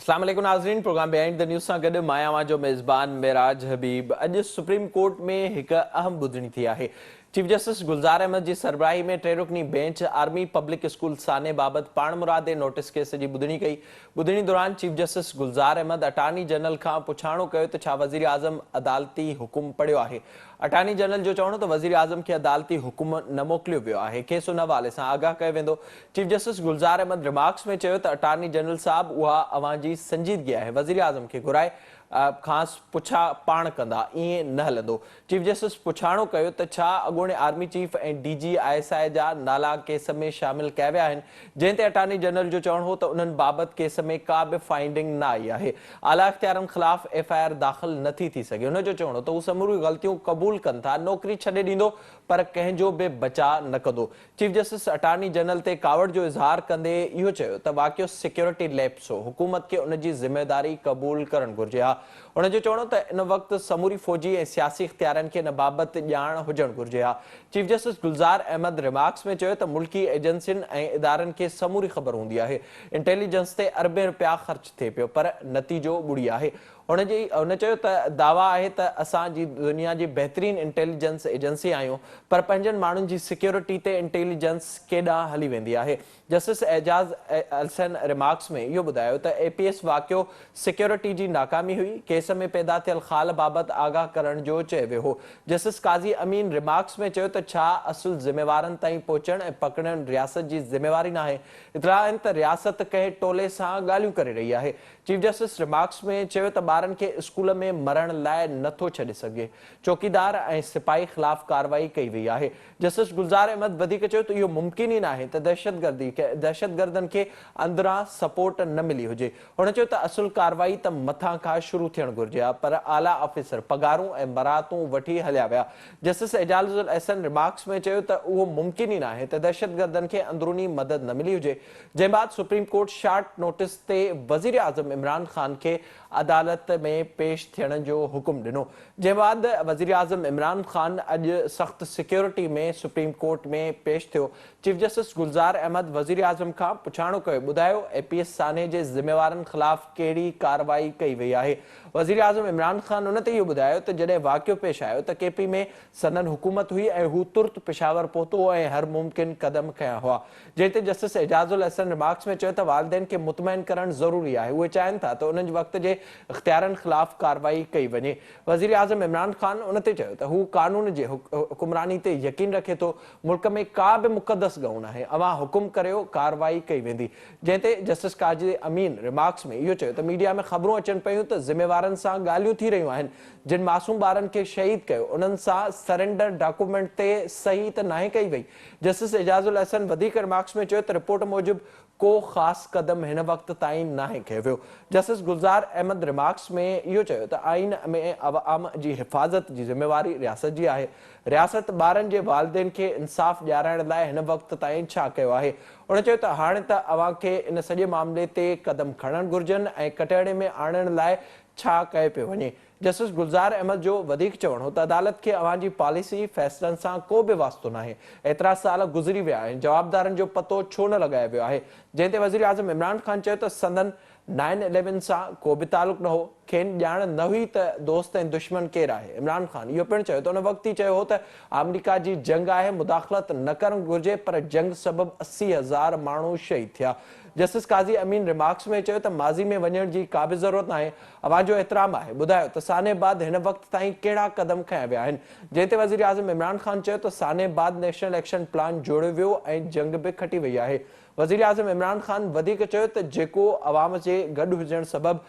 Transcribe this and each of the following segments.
अस्सलाम वालेकुम नाज़रीन, प्रोग्राम बिहाइंड द न्यूज़ सां गॾु मां आहियां जो मेज़बान मेराज हबीब। अॼु सुप्रीम कोर्ट में हिकु अहम ॿुधणी थी आहे। चीफ जस्टिस गुलज़ार अहमद जी सरबराही में टे रुकनी बेंच आर्मी पब्लिक स्कूल साने बाबति पाण मुरादे नोटिस केस जी ॿुधणी कई। ॿुधणी दौरान chief justice Gulzar Ahmed attorney general खां पुछाणो कयो त छा वज़ीर आज़म अदालती हुकुम पढ़ियो आहे। अटार्नी जनरल जो चवणो त वज़ीर आज़म खे अदालती हुकुम न मोकिलियो वियो आहे। खेसि उन हवाले सां आगाह कयो वेंदो। Chief justice Gulzar Ahmed remarks में चयो त अटार्नी जनरल साहब उहा अवां जी संजीदगी आहे, वज़ीर आज़म खे घुराए ख़ासि पुछा पाण कंदा, ईअं न हलंदो। चीफ जस्टिस पुछाणो कयो त छा अॻूणे आर्मी चीफ ऐं DG ISI जा नाला केस में शामिल कया विया आहिनि, जंहिं ते अटार्नी जनरल जो चवणो हो त उन्हनि बाबति केस में का बि फाइंडिंग न आई आहे। आला इख्तियारनि ख़िलाफ़ FIR दाख़िल नथी थी सघे। हुन जो चवणो त हू समूरी ग़लतियूं क़बूल कनि था, नौकरी छॾे ॾींदो पर कंहिंजो बि बचाव न कंदो। चीफ जस्टिस अटार्नी जनरल ते कावड़ जो इज़हार कंदे इहो चयो त वाक़ियो सिक्योरिटी लैप्स हो, हुकूमत खे उन जी ज़िम्मेदारी क़बूल करणु घुरिजे हा। उन जो चवणो त इन वक़्तु समूरी फ़ौजी ऐं सियासी इख्तियारनि खे इन बाबति ॼाण हुजणु घुरिजे हा। Chief justice Gulzar Ahmed remarks में चयो त मुल्की एजेंसियुनि ऐं इदारनि खे समूरी ख़बर हूंदी आहे। इंटेलिजेंस ते अरबें रुपया ख़र्च थिए पियो पर नतीजो ॿुड़ी आहे। हुन चयो त दावा आहे त असांजी दुनिया जी बहितरीन इंटेलिजेंस एजेंसी आहियूं, पर पंहिंजनि माण्हुनि जी सिक्योरिटी ते इंटेलिजेंस केॾांहुं हली वेंदी आहे। जस्टिस एजाज़ अलसन रिमार्क्स में इहो ॿुधायो त APS वाक़ियो सिक्योरिटी जी नाकामी हुई। केस में पैदा थियल ख़ाल बाबति आगाह करण जो चयो वियो हो। जस्टिस काज़ी अमीन रिमार्क्स में चयो त छा असुल ज़िम्मेवारनि ताईं पहुचण ऐं पकड़ण रियासत जी ज़िम्मेवारी न आहे। इतलाह आहिनि त रियासत कंहिं टोले सां ॻाल्हियूं करे रही आहे। चीफ जस्टिस रिमार्क्स में चयो त ॿारनि खे स्कूल में मरण लाइ नथो छॾे सघे। चौकीदार ऐं सिपाही ख़िलाफ़ कार्रवाई कई वई आहे। जस्टिस गुलज़ार अहमद वधीक चयो त इहो मुमकिन ई न आहे त दहशतगर्दनि खे अंदरां सपोर्ट न मिली हुजे। हुन चयो त असुल कार्रवाई त मथां खां शुरू थियणु घुरिजे हा, पर आला ऑफिसर पगारूं ऐं मराहतूं वठी हलिया विया। जस्टिस एजाज़ अहसन रिमार्क्स में चयो त उहो मुमकिन ई न आहे त दहशतगर्दनि खे अंदरूनी मदद न मिली हुजे। जंहिं बाद सुप्रीम कोर्ट शार्ट नोटिस ते वज़ीर आज़म इमरान ख़ान खे अदालत में पेश थियण जो हुकुम ॾिनो। जंहिं बाद वज़ीर आज़म इमरान ख़ान अॼु सख़्त सिक्योरिटी में सुप्रीम कोर्ट में पेश थियो। चीफ जस्टिस गुलज़ार अहमद वज़ीर आज़म खां पुछाणो कयो, ॿुधायो APS साने जे ज़िम्मेवारनि ख़िलाफ़ कहिड़ी कार्रवाई कई वई आहे। वज़ीर आज़म इमरान ख़ान उन ते इहो ॿुधायो त जॾहिं वाक़ियो पेश आयो त KP में संदन हुकूमत हुई ऐं हू तुर्त पेशावर पहुतो ऐं हर मुमकिन क़दम खयां हुआ। जंहिं ते जस्टिस एजाज़ुल हसन रिमार्क्स में चयो त वालिदैन खे मुतमइन करणु ज़रूरी आहे। उहे चाहिनि था त उन्हनि वक़्त जे इख्तियारनि ख़िलाफ़ कार्रवाई कई वञे। वज़ीर आज़म इमरान ख़ान उन ते चयो त हू कानून जे हुकुमरानी ते यकीन रखे थो। मुल्क में का बि मुक़दस ॻऊं नाहे, अवां हुकुम करियो, कार्रवाई कई वेंदी। जंहिं ते जस्टिस काज़ी अमीन रिमार्क्स में इहो चयो त मीडिया में ख़बरूं अचनि पियूं त ज़िम्मेवारनि सां ॻाल्हियूं थी रहियूं आहिनि। जिन मासूम ॿारनि खे शहीद कयो उन्हनि सां सरेंडर डॉक्यूमेंट ते सही त नाहे कई वई। जस्टिस एजाज़ुल हसन वधीक रिमार्क्स में चयो त रिपोर्ट मूजिबि को ख़ासि क़दम हिन वक़्त ताईं नाहे खंयो वियो। जस्टिस गुलज़ार अहमद रिमार्क्स में इहो चयो त आइन में अवाम जी हिफ़ाज़त जी ज़िम्मेवारी रियासत जी आहे। रियासत ॿारनि जे वालिदैन खे इंसाफ़ ॾियाराइण लाइ हिन वक़्त ताईं छा कयो आहे। उन चयो त हाणे त अवां खे इन सॼे मामले ते क़दम खणणु घुरिजनि ऐं कटहरे में आणण लाइ छा कयो पियो वञे। जस्टिस गुलज़ार अहमद जो वधीक चवणो हो त अदालत खे अवां जी पॉलिसी फ़ैसिलनि सां को बि वास्तो नाहे। एतिरा साल गुज़री विया आहिनि, जवाबदारनि जो पतो छो न लॻायो वियो आहे। जंहिं ते वज़ीर आज़म इमरान ख़ान चयो त संदन 9/11 सां को बि तालुक़ न हो, खेनि ॼाण न हुई त दोस्त ऐं दुश्मन केरु आहे। इमरान ख़ान इहो पिणु चयो त उन वक़्तु ई चयो हो त अमरीका जी जंग आहे, मुदाख़लत न करणु घुरिजे, पर जंग सबबि 80,000 माण्हू शहीद थिया। जस्टिस काज़ी अमीन रिमार्क्स में चयो त माज़ी में वञण जी का बि ज़रूरत नाहे, अवां जो एतिराम आहे। ॿुधायो त साने बाद हिन वक़्त ताईं कहिड़ा क़दम खयां विया आहिनि। जंहिं ते वज़ीर आज़म इमरान ख़ान चयो त साने बाद नेशनल एक्शन प्लान जोड़ियो वियो ऐं जंग बि खटी वई आहे। वज़ीर आज़म इमरान ख़ान वधीक चयो त जेको अवाम जे गॾु हुजण सबबि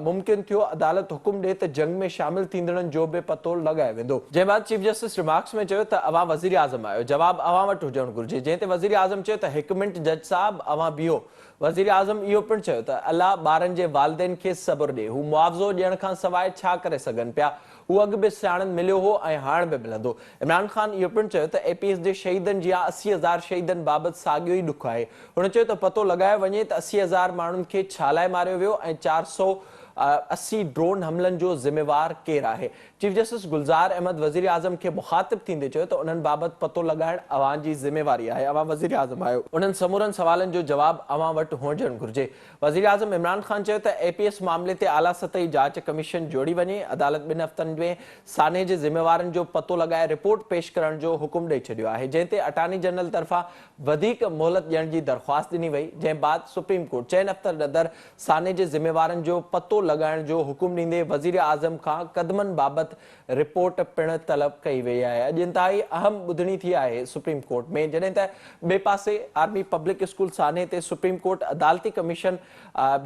मुमकिन थियो, अदालत हुकुम ॾिए त जंग में शामिल थींदड़नि जो बि पतो लॻायो वेंदो। जंहिं बाद चीफ जस्टिस रिमार्क्स में चयो त अवां वज़ीर आज़म आहियो, जवाब अवां वटि हुजणु घुरिजे। जंहिं ते वज़ीर आज़म चयो त 1 मिंट जज साहब, अवां बीहो। वज़ीर आज़म इहो पिणु चयो त अलाह ॿारनि जे वालिदैन खे सब्र ॾिए, हू मुआवज़ो ॾियण खां सवाइ छा करे सघनि पिया। हू अॻु बि सियाणनि मिलियो हो ऐं हाणे बि मिलंदो। इमरान ख़ान इहो पिणु चयो त APS जे शहीदनि जी 80,000 शहीदनि बाबति साॻियो ई ॾुखु आहे। हुन चयो त पतो लॻायो वञे त 80,000 माण्हुनि खे छा लाइ मारियो वियो ऐं 400 80 ड्रोन हमलन जो ज़िम्मेवार केरु आहे। चीफ जस्टिस गुलज़ार अहमद वज़ीर आज़म खे मुखातिब थींदे चयो त उन्हनि बाबति पतो लगाइण अवां जी ज़िम्मेवारी आहे। अवां वज़ीर आज़म आहियो, उन्हनि समूरनि सवालनि जो जवाब अवां वटि हुजणु घुर्जे। वज़ीर आज़म इमरान ख़ान चयो त APS मामले ते आला सतही जांच कमीशन जोड़ी वञे। अदालत 2 हफ़्तनि में साने जे ज़िम्मेवारनि जो पतो लगाए रिपोर्ट पेश करण जो हुकुम ॾेई छॾियो आहे, जंहिं ते अटार्नी जनरल तरफ़ां वधीक मोहलत ॾियण जी दरख़्वास्त ॾिनी वई, जंहिं बाद सुप्रीम कोर्ट 4 हफ़्तनि अंदरि साने जे ज़िम्मेवारनि जो पतो लगाइण जो हुकुम ॾींदे वज़ीर आज़म खां क़दमनि बाबति रिपोर्ट पिणु तलब कई वई आहे। अॼु इंतहाई अहम ॿुधणी थी आहे सुप्रीम कोर्ट में, जॾहिं त ॿिए पासे आर्मी पब्लिक स्कूल साने ते सुप्रीम कोर्ट अदालती कमीशन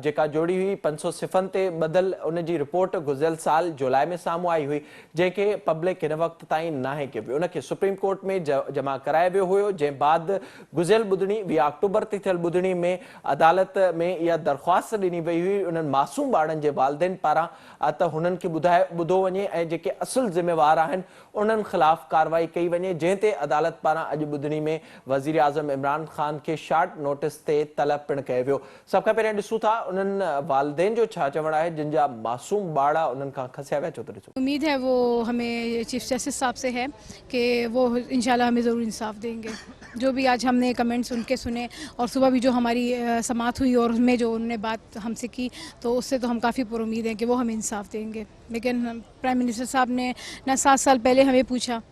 जेका जोड़ी हुई 500 सिफ़नि ते ॿधल उन जी रिपोर्ट गुज़िरियल साल जुलाई में साम्हूं आई हुई, जंहिंखे पब्लिक हिन वक़्त ताईं नाहे कयो वियो। उनखे सुप्रीम कोर्ट में जमा करायो वियो हुयो, जंहिं बाद गुज़िरियल ॿुधणी 20 अक्टूबर ते थियल ॿुधणी में अदालत में इहा दरख़्वास्त ॾिनी वई हुई उन्हनि मासूम ॿारनि जे वालिदैन पारां त हुननि खे ॿुधो वञे ऐं जेके असुल ज़िम्मेवार आहिनि उन्हनि ख़िलाफ़ कार्रवाई कई वञे, जंहिं ते अदालत पारां अॼु ॿुधणी में वज़ीर आज़म इमरान ख़ान खे शॉर्ट नोटिस ते तलब पिणु कयो वियो। सभ खां पहिरियों ॾिसूं था उन्हनि वालिदैन जो छा चवणु आहे जिन जा मासूम ॿार उन्हनि खां खसिया विया। छो त ॾिसो, उम्मीद है वो हमें चीफ जस्टिस साहब से है कि वो इंशाल्लाह हमें ज़रूर इंसाफ देंगे। जो भी आज हमने कमेंट्स उनके सुने और सुबह भी जो हमारी समाअत हुई और उसमें जो उन्होंने बात हमसे की, तो उससे तो हम काफ़ी पुरुमीद हैं कि वो हमें इंसाफ देंगे। लेकिन प्राइम मिनिस्टर साहब ने ना 7 साल पहले हमें पूछा,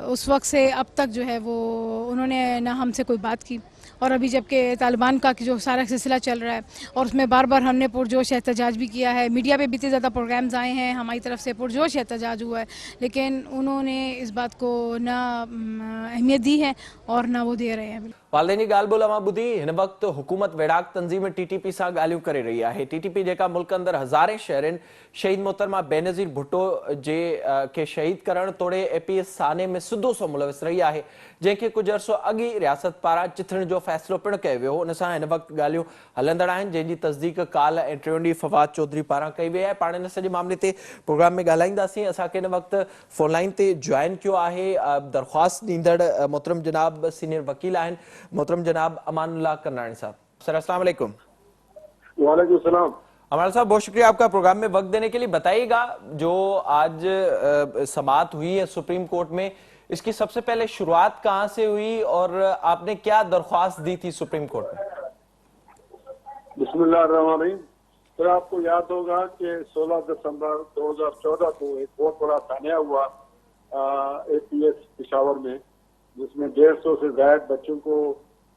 उस वक्त से अब तक जो है वो उन्होंने ना हमसे कोई बात की, और अभी जबकि तालिबान का जो सारा सिलसिला चल रहा है और उसमें बार बार हमने पुरजोश एहतजाज भी किया है, मीडिया पे भी इतने ज़्यादा प्रोग्राम्स आए हैं, हमारी तरफ से पुरजोश एहतजाज हुआ है, लेकिन उन्होंने इस बात को ना अहमियत दी है और ना वो दे रहे हैं। वालिदैन जी ॻाल्हि ॿोल अवां ॿुधी। हिन वक़्तु हुकूमत वेड़ाक तंज़ीम TTP सां ॻाल्हियूं करे रही आहे। TTP जेका मुल्क अंदरि हज़ारे शहरनि शहीद मोहतरमा बेनज़ीर भुट्टो जे खे शहीद करणु तोड़े APS साने में सिधो सो मुलविस रही आहे, जंहिंखे कुझु अरसो अॻु ई रियासत पारां चिथण जो फ़ैसिलो पिणु कयो वियो। उन सां हिन वक़्तु ॻाल्हियूं हलंदड़ आहिनि, जंहिंजी तस्दीक काल ऐं टियों ॾींहुं फवाद चौधरी पारां कई वई आहे। पाण हिन सॼे मामले ते प्रोग्राम में ॻाल्हाईंदासीं। असांखे हिन वक़्तु फ़ोन लाइन ते जॉइन कयो आहे दरख़्वास्त ॾींदड़ मोहतरम जनाब सीनियर वकील आहिनि मोहतरम जनाब अमानुल्लाह करनाणी साहब। सर अस्सलाम वालेकुम। वालेकुम सलाम। अमानुल्लाह साहब, बहुत शुक्रिया आपका प्रोग्राम में वक्त देने के लिए। बताइएगा जो आज समाअत हुई है सुप्रीम कोर्ट में, इसकी सबसे पहले शुरुआत कहां से हुई और आपने क्या दरख्वास्त दी थी सुप्रीम कोर्ट में? बिस्मिल्लाहिर्रहमानिर्रहीम। सर, आपको याद होगा कि 16 दिसंबर 2014 को एक बहुत बड़ा सानिया हुआ APS पेशावर में, जिसमें 150 से ज्यादा बच्चों को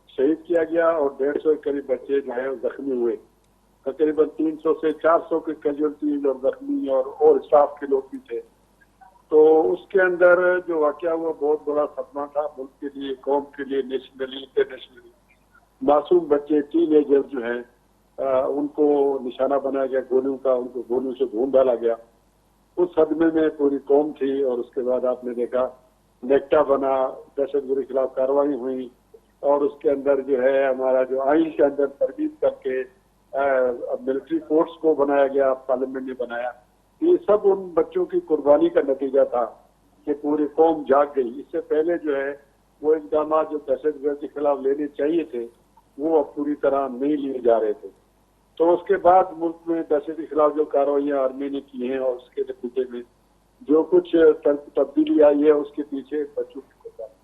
शहीद किया गया और 150 के करीब बच्चे जो है जख्मी हुए। तकरीबन 300 से 400 के कैजुअल्टीज और जख्मी और स्टाफ के लोग भी थे। तो उसके अंदर जो वाकया हुआ बहुत बड़ा सदमा था मुल्क के लिए, कौम के लिए, नेशनली इंटरनेशनली। मासूम बच्चे, टीनेजर जो हैं उनको निशाना बनाया गया गोलियों का, उनको गोलियों से भून डाला गया। उस सदमे में पूरी कौम थी। और उसके बाद आपने देखा नेक्टा बना, दहशतगर्दी के खिलाफ कार्रवाई हुई और उसके अंदर जो है हमारा जो आइन के अंदर तरमीम करके मिलिट्री फोर्स को बनाया गया, पार्लियामेंट ने बनाया। ये सब उन बच्चों की कुर्बानी का नतीजा था कि पूरी कौम जाग गई। इससे पहले जो है वो इक़दाम जो दहशतगर्दी के खिलाफ लेने चाहिए थे वो अब पूरी तरह नहीं लिए जा रहे थे। तो उसके बाद मुल्क में दहशत के खिलाफ जो कार्रवाइयाँ आर्मी ने की हैं और उसके नतीजे में जो कुछ तब्दीली आई है उसके पीछे बच्चों की कुर्बानी।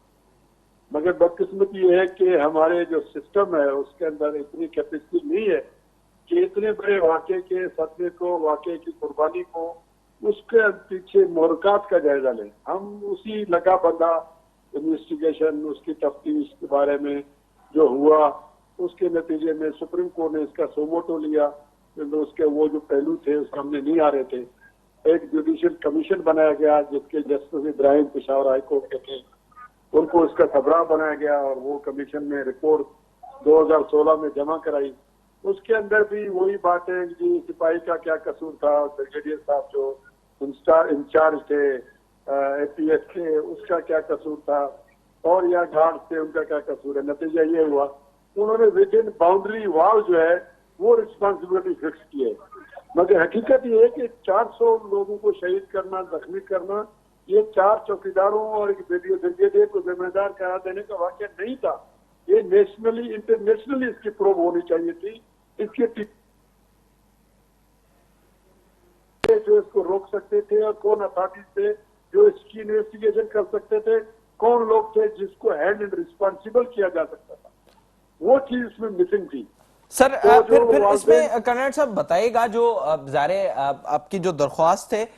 मगर बदकिस्मती ये है कि हमारे जो सिस्टम है उसके अंदर इतनी कैपेसिटी नहीं है कि इतने बड़े वाक़े के सदमे को, वाक़े की कुर्बानी को, उसके पीछे मोहरकात का जायजा लें। हम उसी लगा बंदा इन्वेस्टिगेशन, उसकी तफ्तीश के बारे में जो हुआ उसके नतीजे में सुप्रीम कोर्ट ने इसका सोमोटो लिया, क्योंकि उसके वो जो पहलू थे वो सामने नहीं आ रहे थे। एक जुडिशियल कमीशन बनाया गया जिसके justice Ibrahim Peshawar high court के थे, उनको इसका सरबराह बनाया गया और वो कमीशन ने रिपोर्ट 2016 में जमा कराई। उसके अंदर भी वही बातें कि सिपाही का क्या कसूर था, ब्रिगेडियर साहब जो इंचार्ज थे APS के, उसका क्या कसूर था, और या गार्ड थे उनका क्या कसूर है। नतीजा ये हुआ उन्होंने विद इन बाउंड्री वॉल जो है वो रिस्पॉन्सिबिलिटी फिक्स की है। मगर हकीकत ये है कि 400 लोगों को शहीद करना, जख्मी करना, ये 4 चौकीदारों और एक ब्रिगेडियर को जिम्मेदार करार देने का वाकया नहीं था। ये नेशनली इंटरनेशनली इसकी प्रूव होनी चाहिए थी। इसके रोक सकते थे और कौन अथॉरिटीज थे जो इसकी इन्वेस्टिगेशन कर सकते थे, कौन लोग थे जिसको हैंड एंड रिस्पॉन्सिबल किया जा सकता था, वो चीज इसमें मिसिंग थी। सर तो फिर जो इसमें कर्नल साहब बताइएगा, जो ज़ाहिर आपकी जो दरख्वास्त है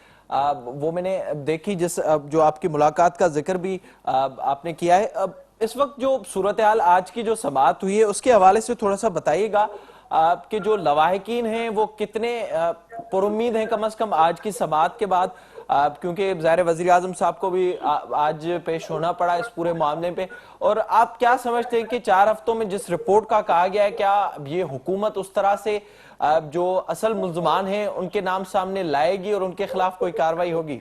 वो मैंने देखी, जो आपकी मुलाकात का जिक्र भी आपने किया है। अब इस वक्त जो सूरत हाल आज की जो समाअत हुई है उसके हवाले से थोड़ा सा बताइएगा, आपके जो लवाहिकीन हैं वो कितने पुरुम्मीद हैं कम से कम आज की समाअत के बाद, क्योंकि ज़ाहिर वज़ीर आज़म साहब को भी आज पेश होना पड़ा इस पूरे मामले पे। और आप क्या समझते हैं कि 4 हफ्तों में जिस रिपोर्ट का कहा गया है, क्या ये हुकूमत उस तरह से जो असल मुल्ज़मान हैं उनके नाम सामने लाएगी और उनके खिलाफ कोई कार्रवाई होगी?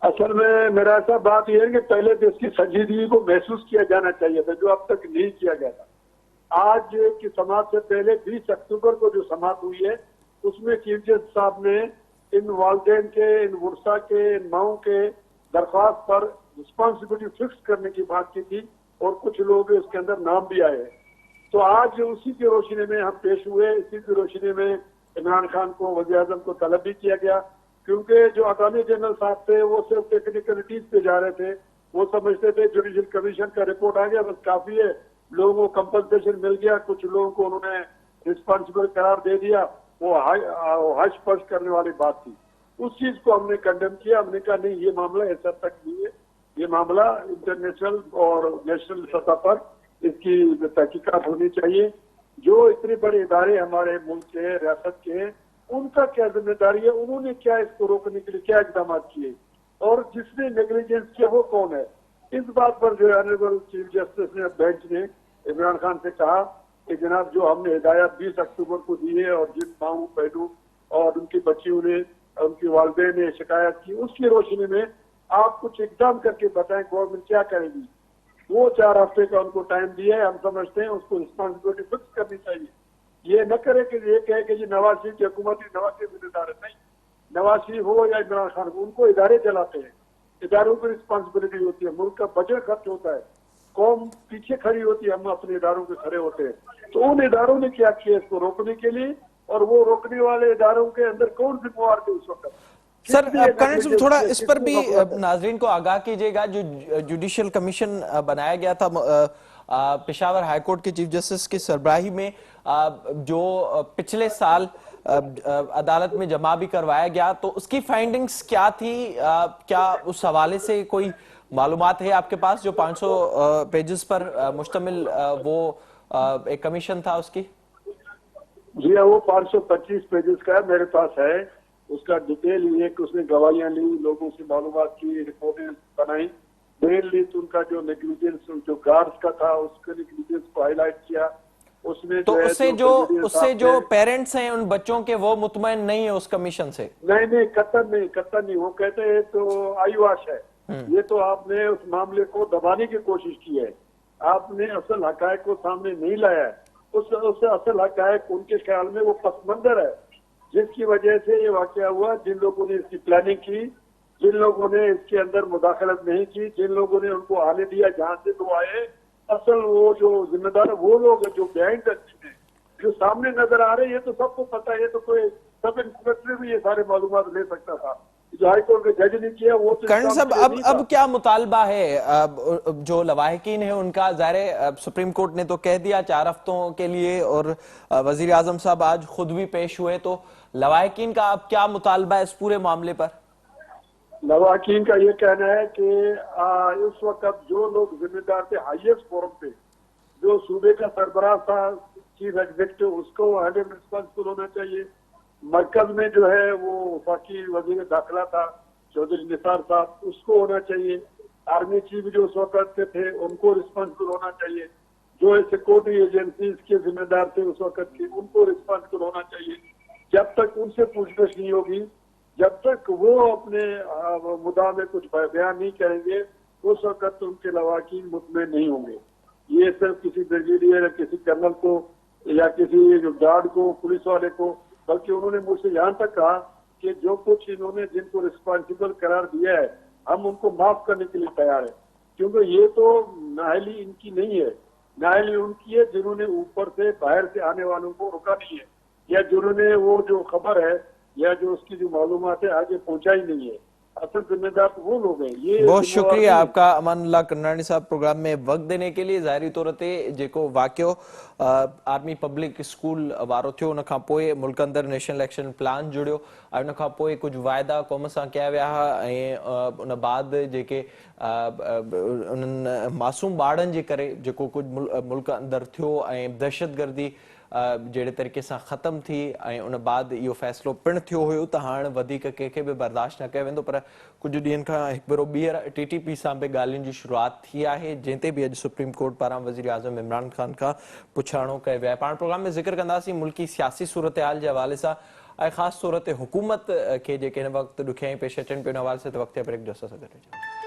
असल में मेरा ऐसा बात यह है कि पहले तो इसकी संजीदगी को महसूस किया जाना चाहिए था, जो अब तक नहीं किया गया था। आज की समाअत से पहले 20 अक्टूबर को जो समाअत हुई है उसमें चीफ जस्टिस साहब ने इन वालदेन के, इन वर्षा के, इन माओ के दरख्वास्त पर रिस्पॉन्सिबिलिटी फिक्स करने की बात की थी और कुछ लोग इसके अंदर नाम भी आए। तो आज उसी की रोशनी में हम पेश हुए, इसी की रोशनी में इमरान खान को, वज़ीर आज़म को तलब भी किया गया, क्योंकि जो अटॉर्नी जनरल साहब थे वो सिर्फ टेक्निकलिटीज पे जा रहे थे। वो समझते थे जुडिशियल कमीशन का रिपोर्ट आ गया बस काफी है, लोगों को कंपनसेशन मिल गया, कुछ लोगों को उन्होंने रिस्पॉन्सिबल करार दे दिया, वो हश पश करने वाली बात थी। उस चीज को हमने कंडेम किया। हमने कहा नहीं, ये मामला ऐसा तक नहीं है, ये मामला इंटरनेशनल और नेशनल सतह पर इसकी तहकीकात होनी चाहिए। जो इतने बड़े इदारे हमारे मुल्क के, रियासत के हैं, उनका क्या जिम्मेदारी है, उन्होंने क्या इसको रोकने के लिए क्या इकदाम किए और जिसने नेग्लिजेंस किया वो कौन है। इस बात पर जो ऑनरेबल चीफ जस्टिस ने, बेंच ने इमरान खान से कहा कि जनाब जो हमने हिदायत 20 अक्टूबर को दी है और जिन माओ बहनों और उनकी बच्चियों ने, उनकी वालदेन ने शिकायत की, उसकी रोशनी में आप कुछ इकदाम करके बताएं गवर्नमेंट क्या करेगी। वो 4 हफ्ते का उनको टाइम दिया है। हम समझते हैं उसको रिस्पॉन्सिबिलिटी फिक्स करनी चाहिए। ये न करे कि ये कहे कि जी नवाज शरीफ की हुकूमत ही नवाज शरीफ जिम्मेदार है। नहीं, नवाज शरीफ हो या इमरान खान हो, उनको इदारे चलाते हैं, इदारों की रिस्पॉन्सिबिलिटी होती है, मुल्क का बजट खर्च होता है, कौम पीछे खड़ी होती है, हम अपने इदारों के खड़े होते हैं। तो उन इदारों ने क्या किया इसको रोकने के लिए, और वो रोकने वाले इदारों के अंदर कौन जिम्मेवार थे उस वक्त। सर कर्नल साहब थोड़ा इस पर भी नाजरीन को आगाह कीजिएगा, जो जुडिशियल कमीशन बनाया गया था पेशावर हाईकोर्ट के चीफ जस्टिस की सरबराही में, जो पिछले साल अदालत में जमा भी करवाया गया, तो उसकी फाइंडिंग्स क्या थी? क्या उस हवाले से कोई मालूमात है आपके पास, जो 500 पेजेस पर मुश्तमिल वो एक कमीशन था उसकी? जी हाँ, वो 525 पेजेस का मेरे पास है। उसका डिटेल ये कि उसने गवाहियां ली, लोगों से मालूमात की, रिपोर्टें बनाई। मेनली तो उनका जो नेग्लिजेंस जो गार्ड्स का था उसके नेग्लिजेंस को हाईलाइट किया। उसमें तो उससे जो पेरेंट्स हैं उन बच्चों के, वो मुतमईन नहीं है उस कमीशन से? नहीं, कतई नहीं। वो कहते हैं तो आईवाश है। ये तो आपने उस मामले को दबाने की कोशिश की है, आपने असल हकायक को सामने नहीं लाया है। उससे असल हकायक उनके ख्याल में वो पसमंजर है जिसकी वजह से ये वाकया हुआ। जिन लोगों ने इसकी प्लानिंग की, जिन लोगों ने इसके अंदर मुदाखलत नहीं की, जिन लोगों ने उनको आने दिया जहां से वो आए, असल वो जो जिम्मेदार वो लोग जो बिहाइंड द सीन है, जो सामने नजर आ रहे हैं, ये तो सबको पता है। ये तो कोई सब इंस्पेक्टर भी ये सारे मालूमात ले सकता था। जो हाईकोर्ट के जज ने किया वो तो कर्नल साहब अब क्या मुतालबा है जो लवाहिकीन है उनका? ज़ाहिर सुप्रीम कोर्ट ने तो कह दिया 4 हफ्तों के लिए, और वजीर आजम साहब आज खुद भी पेश हुए, तो लवाहिकीन का अब क्या मुतालबा है इस पूरे मामले पर? लवाहिकीन का ये कहना है कि इस वक्त जो लोग जिम्मेदार थे हाईएस्ट फोरम पे, जो सूबे का सरबराह था, चीफ एग्जीक्यूटिव, उसको हैंड रिस्पॉन्सिबल होना चाहिए। मरकज में जो है वो वफाकी वजीर दाखिला था चौधरी निसार साहब, उसको होना चाहिए। आर्मी चीफ जो उस वक्त के थे उनको रिस्पॉन्सिबल होना चाहिए। जो सिक्योरिटी एजेंसीज के जिम्मेदार थे उस वक्त के, उनको रिस्पॉन्सिबल होना चाहिए। जब तक उनसे पूछताछ नहीं होगी, जब तक वो अपने मुद्दा में कुछ बयान नहीं करेंगे, उस वक्त उनके लवाकिन मुतमईन नहीं होंगे। ये सिर्फ किसी ब्रिगेडियर या किसी कर्नल को या किसी जो गार्ड को, पुलिस वाले को, बल्कि उन्होंने मुझसे यहाँ तक कहा कि जो कुछ इन्होंने जिनको रिस्पॉन्सिबल करार दिया है, हम उनको माफ करने के लिए तैयार है। क्योंकि ये तो नाअहली इनकी नहीं है, नाअहली उनकी है जिन्होंने ऊपर से बाहर से आने वालों को रोका नहीं है, या जिन्होंने वो जो खबर है या जो उसकी जो मालूमात है आगे पहुंचाई नहीं है। असल जिम्मेदार तो वो लोग हैं। ये बहुत जिम्मेवार शुक्रिया नहीं। आपका अमानुल्लाह करनानी साहब प्रोग्राम में वक्त देने के लिए। ज़ाहिरी तौर ते जेको वाक़ियो आर्मी पब्लिक स्कूल वारो थियो उन खां पोइ मुल्क अंदर नेशनल एक्शन प्लान जुड़ियो ऐं उन खां पोइ कुझु वाइदा क़ौम सां कया विया हुआ ऐं उन बाद जेके उन्हनि मासूम ॿारनि जे करे जेको कुझु मुल्क अंदर थियो ऐं दहशतगर्दी जहिड़े तरीक़े सां ख़तमु थी ऐं उन बाद इहो फ़ैसिलो पिणु थियो हुयो त हाणे वधीक कंहिंखे बि बर्दाश्त न कयो वेंदो। पर कुझु ॾींहंनि खां हिकु भेरो ॿीहर TTP सां बि ॻाल्हियुनि जी शुरूआति थी आहे, जंहिं ते बि अॼु सुप्रीम कोर्ट पारां वज़ीर आज़म इमरान ख़ान खां पुछाणो कयो वियो आहे। पाण प्रोग्राम में ज़िक्र कंदासीं मुल्की सियासी सूरत हाल जे हवाले सां ऐं ख़ासि तौर ते हुकूमत खे जेके हिन वक़्तु ॾुखियाई पेश अचनि पियूं, हिन हवाले सां त वक़्ति ब्रेक जो असां सां गॾु हुजो।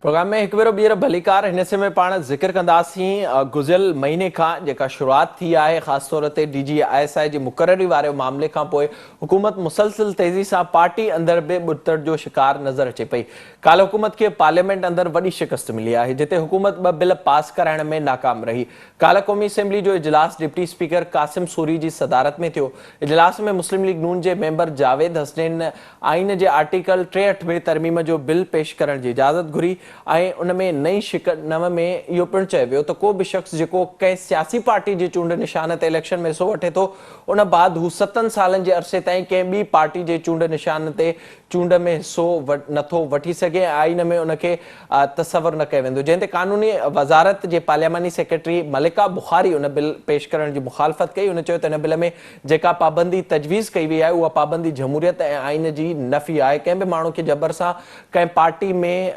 प्रोग्राम में हिकु भेरो ॿीहर भलीकार हिन हिसे में पाण ज़िक्र कंदासीं गुज़िरियल महीने खां जेका शुरूआति थी आहे, ख़ासि तौर ते DG ISI जी मुक़ररी वारे मामले खां पोइ हुकूमत मुसलसिल तेज़ी सां पार्टी अंदर बि ॿुतड़ जो शिकार नज़र अचे पई। काल्ह हुकूमत खे पार्लियामेंट अंदर वॾी शिकस्त मिली आहे, जिते हुकूमत 2 बिल पास कराइण में नाकाम रही। काल्ह क़ौमी असेंबली जो इजलास डिप्टी स्पीकर कासिम सूरी जी सदारत में थियो। इजलास में मुस्लिम लीग नून जे मेंबर जावेद हसनैन आइन जे आर्टिकल 63 में तरमीम जो बिल पेश करण जी इजाज़त घुरी ऐं उन में नई शिकनम में इहो पिणु चयो वियो त को बि शख़्स जेको कंहिं सियासी पार्टी जे चूंड निशान ते इलेक्शन में हिसो वठे थो, उन बाद हू 7 सालनि जे अरसे ताईं कंहिं ॿी पार्टी जे चूंड निशान ते चूंड में हिसो नथो वठी सघे ऐं आइन में उनखे तसवर न कयो वेंदो। जंहिं ते कानूनी वज़ारत जे पार्लियामानी सेक्रेटरी मलिका बुखारी उन बिल पेश करण जी मुखालफ़त कई। उन चयो त हिन बिल में जेका पाबंदी तजवीज़ कई वई आहे उहा पाबंदी जमहूरियत ऐं आइन जी नफ़ी आहे। कंहिं बि माण्हू खे जबर सां कंहिं पार्टी में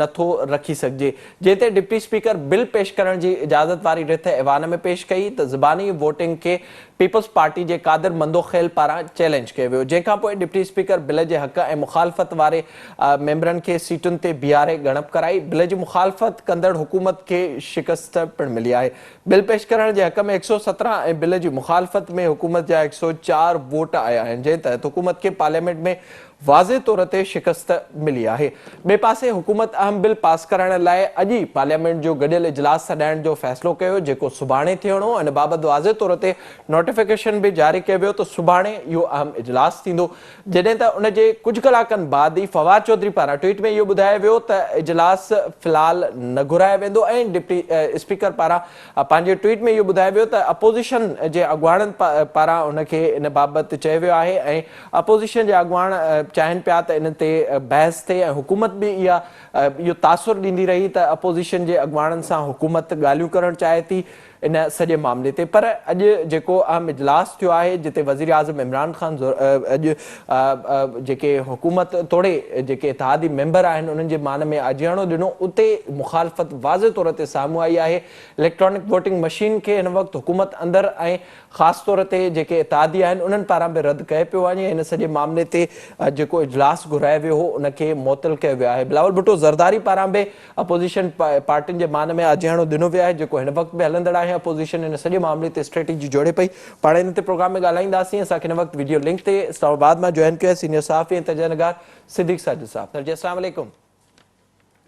नथो रखी सघिजे। जंहिं ते डिप्टी स्पीकर बिल पेश करण जी इजाज़त वारी रिथ ऐवान में पेश कई त ज़बानी वोटिंग खे पीपल्स पार्टी जे कादिर मंदोखेल पारां चैलेंज कयो वियो। जंहिंखां पोइ डिप्टी स्पीकर बिल जे हक़ ऐं मुखालफ़त वारे मेंबरनि खे सीटुनि ते बीहारे ॻणप कराई। बिल जी मुखालफ़त कंदड़ हुकूमत खे शिकस्त पिणु मिली आहे। बिल पेश करण जे हक़ में 117 ऐं बिल जी मुखालफ़त में हुकूमत जा 104 वोट आया आहिनि, जंहिं तहत हुकूमत खे पार्लियामेंट में वाज़े तौर ते शिकस्त मिली आहे। ॿिए पासे हुकूमत अहम बिल पास करण लाइ अॼु ई पार्लियामेंट जो गॾियल इजलास सॾाइण जो फ़ैसिलो कयो, जेको सुभाणे थियणो। इन बाबति वाज़े तौर ते नोटिफिकेशन बि जारी कयो वियो त सुभाणे इहो अहम इजलास थींदो। जॾहिं त उन जे कुझु कलाकनि बाद ई फवाद चौधरी पारां ट्वीट में इहो ॿुधायो वियो त इजलास फ़िलहाल न घुरायो वेंदो ऐं डिप्टी स्पीकर पारां पंहिंजे ट्वीट में इहो ॿुधायो वियो त अपोज़िशन जे अॻुवाणनि पारां उनखे इन बाबति चयो वियो आहे ऐं अपोज़िशन जे अॻुवाण चाहिनि पिया त इन ते बहस थिए ऐं हुकूमत बि इहो तासुर ॾींदी रही त अपोज़िशन जे अॻुवाणनि सां हुकूमत ॻाल्हियूं करणु चाहे थी इन सॼे मामले ते। पर अॼु जेको अहम इजलास थियो आहे, जिते वज़ीर आज़म इमरान ख़ान अॼु जेके हुकूमत तोड़े जेके इत्तेहादी मेंबर आहिनि उन्हनि जे मान में आजियाणो ॾिनो, उते मुखालफ़त वाज़े तौर ते साम्हूं आई आहे। इलेक्ट्रॉनिक वोटिंग मशीन खे हिन वक़्तु हुकूमत अंदरि ऐं ख़ासि तौर ते जेके इत्तेहादी आहिनि उन्हनि पारां बि रद्द कयो पियो वञे। हिन सॼे मामले ते जेको इजलास घुरायो वियो हो उनखे मुअतल कयो वियो आहे। बिलावल भुट्टो ज़रदारी पारां बि अपोज़िशन पार्टियुनि जे मान में आजियाणो ॾिनो वियो आहे, जेको हिन वक़्तु बि हलंदड़ आहे। अपोज़िशन इन सॼे मामले ते स्ट्रेटेजी जोड़े पई। पाण हिन ते प्रोग्राम में ॻाल्हाईंदासीं। असांखे हिन वक़्तु वीडियो लिंक ते इस्लामाबाद मां जॉइन कयो आहे सीनियर सहाफ़ी ऐं तजनगार सिद्दीक़ साजिद साहब। सर जी अस्सलाम वालेकुम।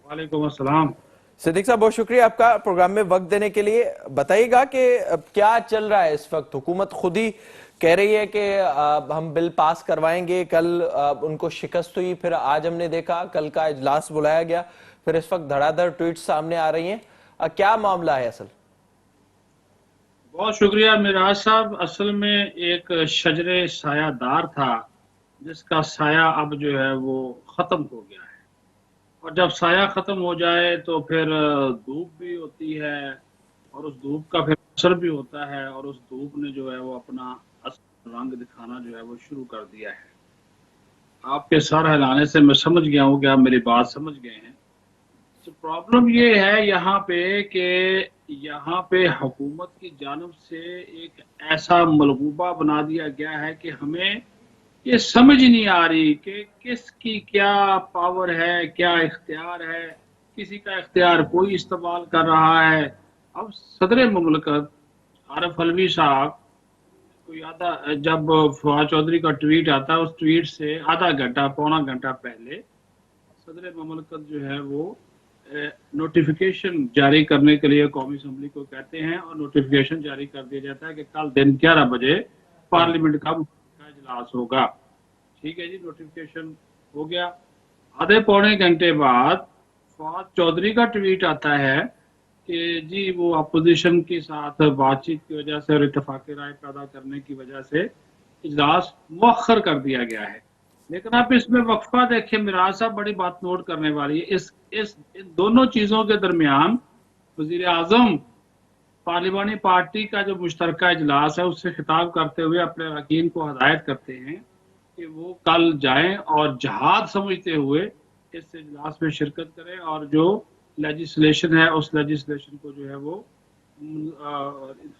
वालेकुम अस्सलाम। सिद्दीक साहब, बहुत शुक्रिया आपका प्रोग्राम में वक्त देने के लिए। बताइएगा कि क्या चल रहा है इस वक्त? हुकूमत खुद ही कह रही है कि हम बिल पास करवाएंगे, कल उनको शिकस्त हुई, फिर आज हमने देखा कल का इजलास बुलाया गया, फिर इस वक्त धड़ाधड़ ट्वीट सामने आ रही हैं। क्या मामला है असल? बहुत शुक्रिया मिराज साहब। असल में एक शजरे सायादार था जिसका साया अब जो है वो ख़त्म हो गया है, और जब साया ख़त्म हो जाए तो फिर धूप भी होती है और उस धूप का फिर असर भी होता है, और उस धूप ने जो है वो अपना असल रंग दिखाना जो है वो शुरू कर दिया है। आपके सर हिलाने से मैं समझ गया हूँ कि आप मेरी बात समझ गए हैं। तो प्रॉब्लम ये है यहाँ पे कि यहाँ पे हुकूमत की जानिब से एक ऐसा मलगूबा बना दिया गया है कि हमें ये समझ नहीं आ रही कि किसकी क्या पावर है, क्या इख्तियार है। किसी का इख्तियार कोई इस्तेमाल कर रहा है। अब सदर मुमलकत आरिफ अलवी साहब कोई आधा, जब फवाद चौधरी का ट्वीट आता है, उस ट्वीट से आधा घंटा पौना घंटा पहले सदर ममलकत जो है वो नोटिफिकेशन जारी करने के लिए कौमी असम्बली को कहते हैं और नोटिफिकेशन जारी कर दिया जाता है कि कल दिन 11 बजे पार्लियामेंट का इजलास होगा। ठीक है जी, नोटिफिकेशन हो गया। आधे पौने घंटे बाद फवाद चौधरी का ट्वीट आता है कि जी वो अपोजिशन के साथ बातचीत की वजह से और इत्तेफाक राय पैदा करने की वजह से इजलास मुअख्खर कर दिया गया है। लेकिन आप इसमें वक्फा देखें, मिराज साहब बड़ी बात नोट करने वाली है। इस इन दोनों चीजों के दरमियान वजीर आजम पार्लिमानी पार्टी का जो मुश्तरका इजलास है उससे खिताब करते हुए अपने अरकान को हदायत करते हैं कि वो कल जाएं और जहाद समझते हुए इस इजलास में शिरकत करें और जो लेजिस्लेशन है उस लेजिस्लेशन को जो है वो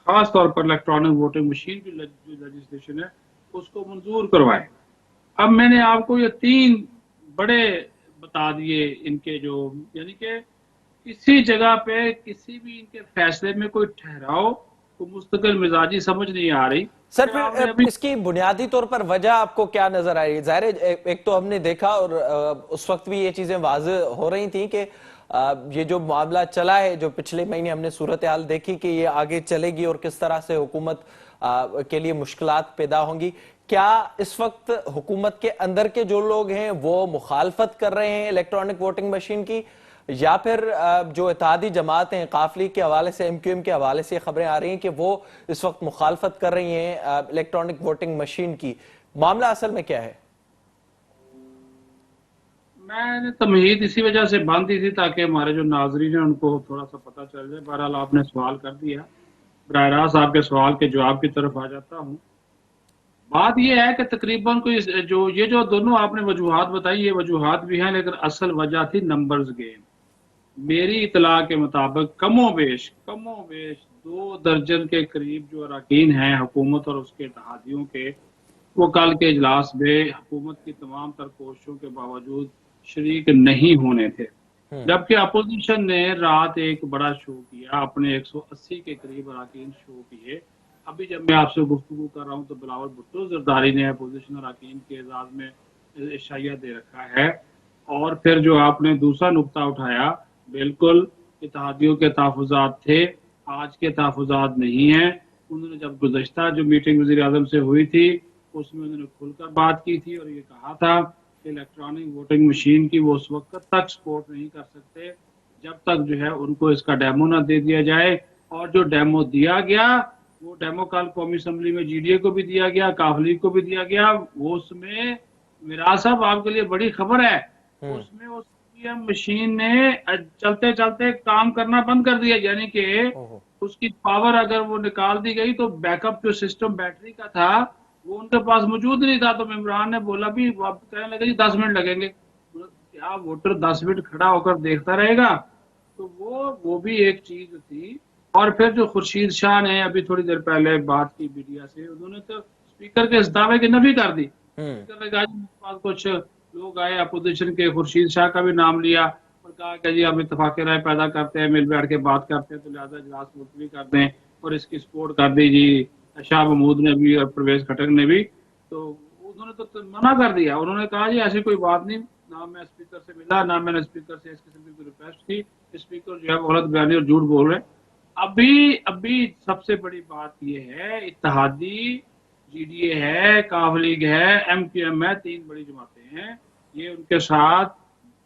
खास तौर पर इलेक्ट्रॉनिक वोटिंग मशीन की जो लेजिस्लेशन है उसको मंजूर करवाएं। अब मैंने आपको ये 3 बड़े बता दिए इनके, जो यानी कि किसी जगह पे किसी भी इनके फैसले में कोई ठहराव, को मुस्तकिल मिजाजी समझ नहीं आ रही। सर फिर आपने फिर अभी इसकी बुनियादी तौर पर वजह आपको क्या नजर आ रही है? जाहिर है एक तो हमने देखा और उस वक्त भी ये चीजें वाज़ेह हो रही थी कि ये जो मामला चला है, जो पिछले महीने हमने सूरत हाल देखी कि ये आगे चलेगी और किस तरह से हुकूमत के लिए मुश्किलात पैदा होंगी। क्या इस वक्त हुकूमत के अंदर के जो लोग हैं वो मुखालफत कर रहे हैं इलेक्ट्रॉनिक वोटिंग मशीन की, या फिर जो इत्तेहादी जमात हैं काफली के हवाले से, MQM के हवाले से खबरें आ रही हैं कि वो इस वक्त मुखालफत कर रही हैं इलेक्ट्रॉनिक वोटिंग मशीन की? मामला असल में क्या है? मैंने तमहीद इसी वजह से बांध दी थी ताकि हमारे जो नाजरीन है उनको थोड़ा सा पता चल जाए। बहरहाल आपने सवाल कर दिया, बराह रास्त आपके सवाल के जवाब की तरफ आ जाता हूँ। बात यह है कि तकरीबन कोई जो दोनों आपने वजूहात बताई, ये वजूहात भी हैं, लेकिन असल वजह थी नंबर्स गेम। मेरी इतला के मुताबिक कमो बेश 2 दर्जन के करीब जो अरकान हैं हुकूमत और उसके इत्तेहादियों के, वो कल के इजलास में हुकूमत की तमाम तर कोशिशों के बावजूद शरीक नहीं होने थे। जबकि अपोजिशन ने रात एक बड़ा शो किया, अपने 180 के करीब अरकान शो किए। अभी जब मैं आपसे गुफ्तगू कर रहा हूँ तो बिलावल भुट्टो जरदारी ने अपोजिशन अरकान के एजाज में इशाया दे रखा है। और फिर जो आपने दूसरा नुक्ता उठाया, बिल्कुल इत्तेहादियों के तहफ़्फ़ुज़ात थे, आज के तहफ़्फ़ुज़ात नहीं हैं। उन्होंने जब गुज़श्ता जो मीटिंग वज़ीर आज़म से हुई थी उसमें उन्होंने खुलकर बात की थी और ये कहा था कि इलेक्ट्रॉनिक वोटिंग मशीन की वो उस वक्त तक सपोर्ट नहीं कर सकते जब तक जो है उनको इसका डेमो ना दे दिया जाए। और जो डेमो दिया गया वो डेमो कल कौमी असम्बली में GDA को भी दिया गया, काफली को भी दिया गया। वो उसमें मिराज साहब आपके लिए बड़ी खबर है, उसमें उस ईवीएम मशीन ने चलते चलते काम करना बंद कर दिया। यानी कि उसकी पावर अगर वो निकाल दी गई तो बैकअप जो सिस्टम बैटरी का था वो उनके पास मौजूद नहीं था। तो इमरान ने बोला भी, आप कहने लगे जी 10 मिनट लगेंगे। क्या वोटर 10 मिनट खड़ा होकर देखता रहेगा? तो वो भी एक चीज थी। और फिर जो खुर्शीद शाह ने अभी थोड़ी देर पहले बात की मीडिया से, उन्होंने तो स्पीकर के इस दावे की नफी कर दी। स्पीकर ने कहा जी मेरे पास कुछ लोग आए अपोजिशन के, खुर्शीद शाह का भी नाम लिया और कहा कि जी हम इत्तेफाक राय पैदा करते हैं, मिल बैठ के बात करते हैं, तो लिहाजा इजलास मुलतवी कर दें और इसकी सपोर्ट कर दी जी शाह महमूद ने भी और परवेज खटक ने भी। तो उन्होंने तो मना कर दिया। उन्होंने कहा जी ऐसी कोई बात नहीं, ना मैं स्पीकर से मिला, ना मैंने स्पीकर से इस किस्म की कोई रिक्वेस्ट की। स्पीकर जो है गलत बयानी और झूठ बोल रहे हैं। अभी सबसे बड़ी बात यह है, इत्तेहादी GDA है, काफ लीग है, MQM है, 3 बड़ी जमातें हैं। ये उनके साथ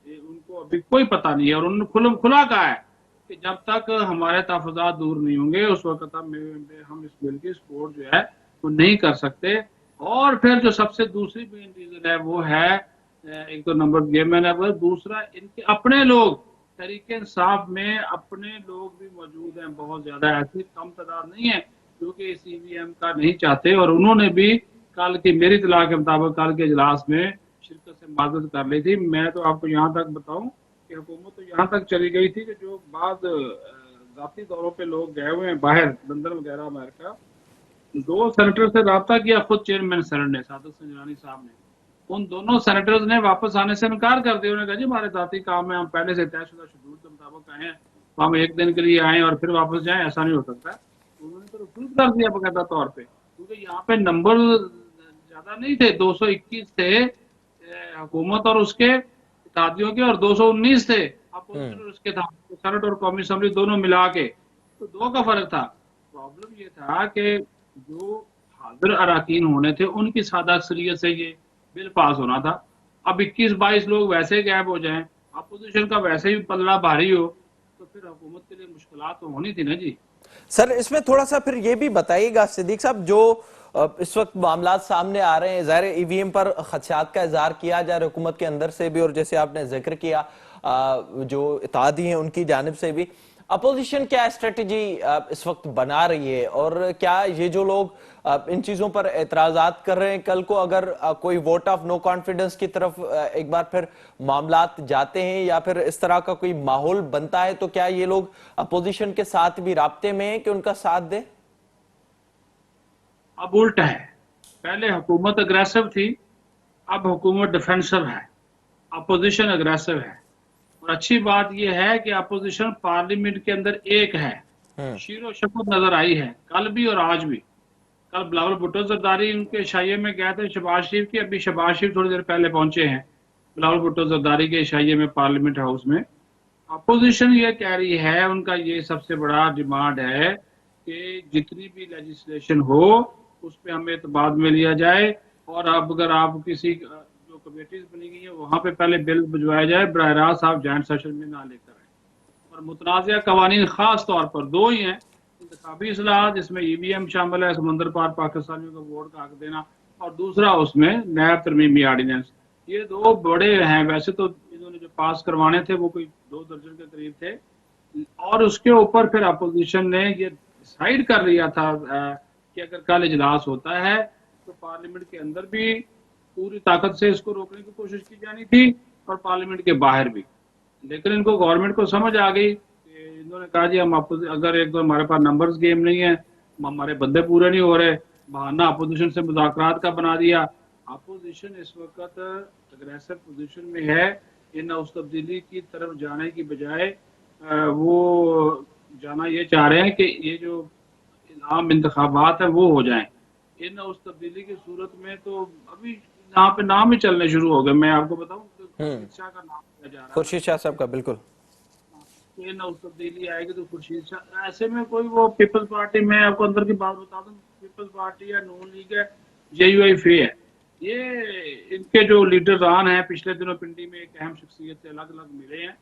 उनको अभी कोई पता नहीं है और उन्होंने खुला कहा है कि जब तक हमारे तहफ़्फ़ुज़ात दूर नहीं होंगे उस वक्त हम इस बिल की सपोर्ट जो है वो नहीं कर सकते। और फिर जो सबसे दूसरी मेन रीजन है वो है, एक तो नंबर गेम मैंने बोला, दूसरा इनके अपने लोग तहरीक इंसाफ में अपने लोग भी मौजूद हैं बहुत ज्यादा, ऐसी कम तादाद नहीं है जो कि इस EVM का नहीं चाहते। और उन्होंने भी कल की मेरी इत्तला के मुताबिक कल के इजलास में शिरकत से माजरत कर ली थी। मैं तो आपको यहाँ तक बताऊं कि हुकूमत तो यहाँ तक चली गई थी कि जो बाद जाती तौरों पे लोग गए हुए हैं बाहर, लंदन वगैरह, अमेरिका, दो सेनेटर से रब्ता किया, खुद चेयरमैन सेनेट ने, सादिक संजरानी साहब ने, उन दोनों सेनेटर्स ने वापस आने से इनकार कर दिया। उन्होंने कहा जी हमारे जाती काम है, हम पहले से तयशुदा शेड्यूल के मुताबिक आए हैं, तो हम एक दिन के लिए आए और फिर वापस जाएं, ऐसा नहीं हो सकता। उन्होंने तो रिफ्यूज कर दिया बाकायदा तौर पे, क्योंकि यहाँ पे नंबर ज्यादा नहीं थे, 221 थे हुकूमत और उसके इत्तेहादियों के, और 219 थे अपोजिशन और उसके था, तो सेनेट और कौमी असम्बली दोनों मिला के, तो दो का फर्क था। प्रॉब्लम ये था कि जो हाजिर अराकीन होने थे उनकी सादा अक्सरियत से ये बिल पास होना था। अब 21-22 लोग वैसे गैप हो जाएं, अपोजिशन का वैसे ही पल्ला भारी हो, तो फिर हुकूमत के लिए मुश्किलात तो होनी थी ना जी। सर इसमें थोड़ा सा फिर ये भी बताइएगा सिद्दीक साहब, जो इस वक्त मामला सामने आ रहे हैं, ज़ाहिर ईवीएम पर खदशात का इजहार किया जा रहा है हुकूमत के अंदर से भी, और जैसे आपने जिक्र किया जो इत्तेहादी हैं उनकी जानिब से भी, अपोजिशन क्या स्ट्रेटजी इस वक्त बना रही है, और क्या ये जो लोग इन चीजों पर एतराजात कर रहे हैं, कल को अगर कोई वोट ऑफ नो कॉन्फिडेंस की तरफ एक बार फिर मामलात जाते हैं या फिर इस तरह का कोई माहौल बनता है, तो क्या ये लोग अपोजिशन के साथ भी राब्ते में हैं कि उनका साथ दें? अब उल्टा है, पहले हुकूमत अग्रेसिव थी, अब हुकूमत डिफेंसिव है, अपोजिशन अग्रेसिव है। और अच्छी बात यह है कि अपोजिशन पार्लियामेंट के अंदर एक है, शीरो शफकत नजर आई है कल भी और आज भी। कल बिलावल भुट्टो जरदारी उनके शाइये में गए थे शहबाज शरीफ की, अभी शहबाज शरीफ थोड़ी देर पहले पहुंचे हैं बिलावल भुट्टो जरदारी के शाइये में पार्लियामेंट हाउस में। अपोजिशन ये कह रही है, उनका ये सबसे बड़ा डिमांड है कि जितनी भी लेजिस्लेशन हो उस पर हमें एतबार में लिया जाए, और अब अगर आप किसी जो कमेटीज बनी गई है वहां पे पहले बिल भिजवाया जाए, बराह रास्त आप जॉइंट सेशन में ना लेकर आए। और मुतनाज़िया कवानीन खास तौर पर दो ही हैं, इंतखाबी इस्लाह जिसमें ईवीएम शामिल है, समंदर पार पाकिस्तानियों को वोट का हक देना, और दूसरा उसमें नैब तरमीमी आर्डिनेंस। ये दो बड़े हैं, वैसे तो इन्होंने जो पास करवाने थे वो कोई 2 दर्जन के करीब थे, और उसके ऊपर फिर अपोजिशन ने ये डिसाइड कर लिया था कि अगर कल इजलास होता है तो पार्लियामेंट के अंदर भी पूरी ताकत से इसको रोकने की कोशिश की जानी थी और पार्लियामेंट के बाहर भी। लेकिन इनको गवर्नमेंट को समझ आ गई कि इन्होंने कहा जी हम अगर एक तो हमारे पास नंबर्स गेम नहीं है, हमारे बंदे पूरे नहीं हो रहे, बहाना अपोजिशन से मुज़ाकरात का बना दिया। अपोजिशन इस वक्त अग्रेसिव पोजीशन में है, इन उस तब्दीली की तरफ जाने की बजाय वो जाना ये चाह रहे हैं कि ये जो आम इंतखाबात है वो हो जाएं। इन उस तब्दीली की सूरत में तो अभी यहाँ पे नाम ही चलने शुरू हो गए। मैं आपको बताऊं खुर्शीद शाह का नाम लिया जा रहा है, खुर्शीद शाह साहब का, बिल्कुल। इन उस तब्दीली आएगी तो खुर्शीद शाह, ऐसे में कोई वो पीपल्स पार्टी, मैं आपको अंदर की बात बता दूं, पीपल्स पार्टी है, नून लीग है, JUIF है, ये इनके जो लीडरान हैं पिछले दिनों पिंडी में एक अहम शख्सियत से अलग अलग मिले हैं,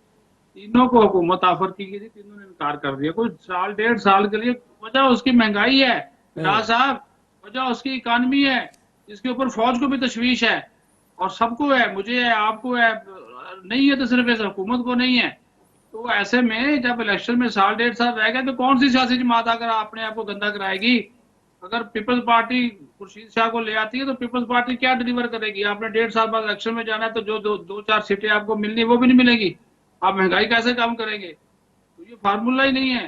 तीनों को हुकूमत ऑफर की गई थी, तीनों ने इनकार कर दिया। कोई 1.5 साल के लिए, वजह उसकी महंगाई है राज साहब, वजह उसकी इकानमी है, जिसके ऊपर फौज को भी तशवीश है और सबको है, मुझे है, आपको है, नहीं है तो सिर्फ इस हुकूमत को नहीं है। तो ऐसे में जब इलेक्शन में 1.5 साल रह गए तो कौन सी सियासी जमात आकर अपने आप को गंदा कराएगी? अगर पीपल्स पार्टी खुर्शीद शाह को ले आती है तो पीपल्स पार्टी क्या डिलीवर करेगी? आपने 1.5 साल बाद इलेक्शन में जाना है तो जो 2-4 सीटें आपको मिलनी है वो भी नहीं मिलेगी, आप महंगाई कैसे कम करेंगे? तो ये फार्मूला ही नहीं है।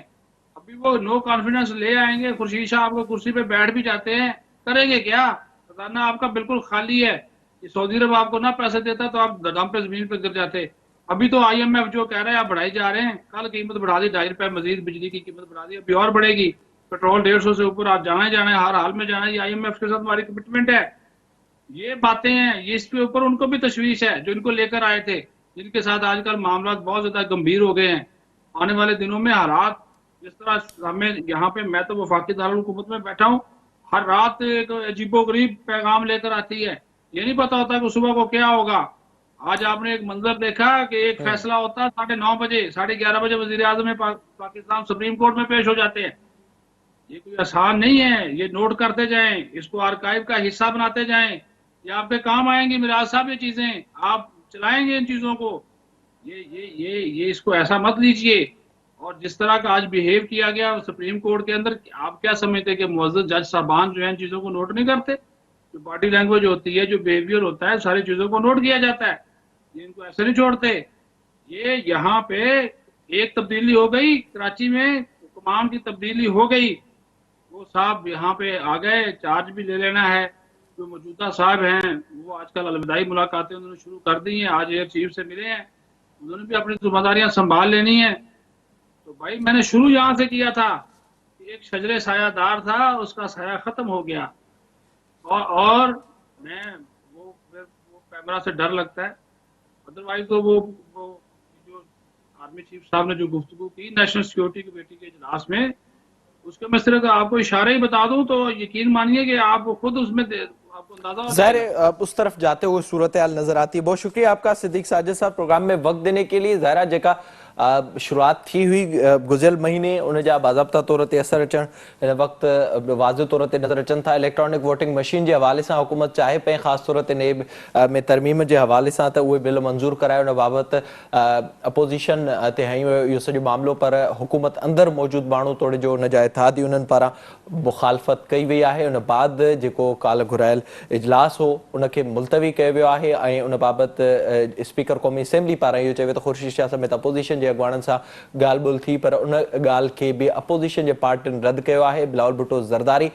अभी वो नो कॉन्फिडेंस ले आएंगे, खुर्शीद शाह आपको कुर्सी पे बैठ भी जाते हैं, करेंगे क्या? खजाना आपका बिल्कुल खाली है। ये सऊदी अरब आपको ना पैसे देता तो आप दम पे जमीन पे गिर जाते। अभी तो IMF जो कह रहे हैं आप बढ़ाई जा रहे हैं, कल कीमत बढ़ा दी 2.5 रुपए, मजीद बिजली की कीमत बढ़ा दी, अभी और बढ़ेगी। पेट्रोल 150 से ऊपर आप जाना है, हर हाल में जाना है, IMF के साथ हमारी कमिटमेंट है। ये बातें हैं, ये इसके ऊपर उनको भी तशवीश है जो इनको लेकर आए थे, जिनके साथ आजकल मामला बहुत ज्यादा गंभीर हो गए हैं। आने वाले दिनों में हालात जिस तरह हमें यहाँ पे, मैं तो वफाकी दारुल हुकूमत में बैठा हूँ, हर रात एक अजीबोगरीब पैगाम लेकर आती है, ये नहीं पता होता कि सुबह को क्या होगा। आज आपने एक मंजर देखा कि एक फैसला होता है 9:30 बजे, 11:30 बजे वजीर आजम पाकिस्तान सुप्रीम कोर्ट में पेश हो जाते हैं। ये कोई आसान नहीं है, ये नोट करते जाएं, इसको आर्काइव का हिस्सा बनाते जाएं, ये आपके काम आएंगे मिराज साहब। ये चीजें आप चलाएंगे इन चीजों को, ये इसको ऐसा मत लीजिए। और जिस तरह का आज बिहेव किया गया सुप्रीम कोर्ट के अंदर, आप क्या समझते हैं कि मुअज़्ज़ज़ जज साहबान जो है इन चीजों को नोट नहीं करते? जो बॉडी लैंग्वेज होती है, जो बिहेवियर होता है, सारी चीजों को नोट किया जाता है। ये इनको ऐसे नहीं छोड़ते। ये यहाँ पे एक तब्दीली हो गई, कराची में हुक्मान की तब्दीली हो गई, वो साहब यहाँ पे आ गए, चार्ज भी ले लेना है। जो मौजूदा साहब हैं वो आजकल अलविदाई मुलाकातें उन्होंने शुरू कर दी हैं, आज एयर चीफ से मिले हैं, उन्होंने भी अपनी जिम्मेदारियां संभाल लेनी है। तो भाई मैंने शुरू यहाँ से किया था कि एक शजरे सायादार था, उसका साया खत्म हो गया, और मैं वो कैमरा से डर लगता है, अदरवाइज तो वो जो आर्मी चीफ साहब ने जो गुफ्तगू की नेशनल सिक्योरिटी कमेटी के इजलास में, उसके मैं सिर्फ आपको इशारे ही बता दूं तो यकीन मानिए कि आप खुद उसमें आपको अंदाजा हो ज़ाहिर जाएगा। है, उस तरफ जाते हुए सूरत हाल नजर आती है। बहुत शुक्रिया आपका सिद्दीक साजिद साहब प्रोग्राम में वक्त देने के लिए। ज़ाहिरा जेका शुरुआत थी हुई गुज़िरियल महीने उन जा बाज़ाब्ता तौर ते असर अचण हिन वक़्तु वाज़ तौर ते नज़र अचनि था। इलेक्ट्रॉनिक वोटिंग मशीन जे हवाले सां हुकूमत चाहे पई ख़ासि तौर ते नेब में तरमीम जे हवाले सां त उहे बिल मंज़ूर कराए, उन बाबति अपोज़िशन ते हई वियो इहो सॼो मामिलो, पर हुकूमत अंदरि मौजूदु माण्हू तोड़े जो उन जा इतिहादी उन्हनि पारां मुखालफ़त कई वई आहे। उन बाद जेको काल्ह घुरायल इजलास हो उनखे मुलतवी कयो वियो आहे ऐं उन बाबति स्पीकर क़ौमी असेंबली पारां इहो चयो वियो त ख़ुर्शीद शाह समेत अपोज़िशन जे अॻुवाणनि सां ॻाल्हि ॿोल्हि थी, पर उन ॻाल्हि खे बि अपोज़िशन जे पार्टियुनि रद्द कयो आहे। बिलावल भुट्टो ज़रदारी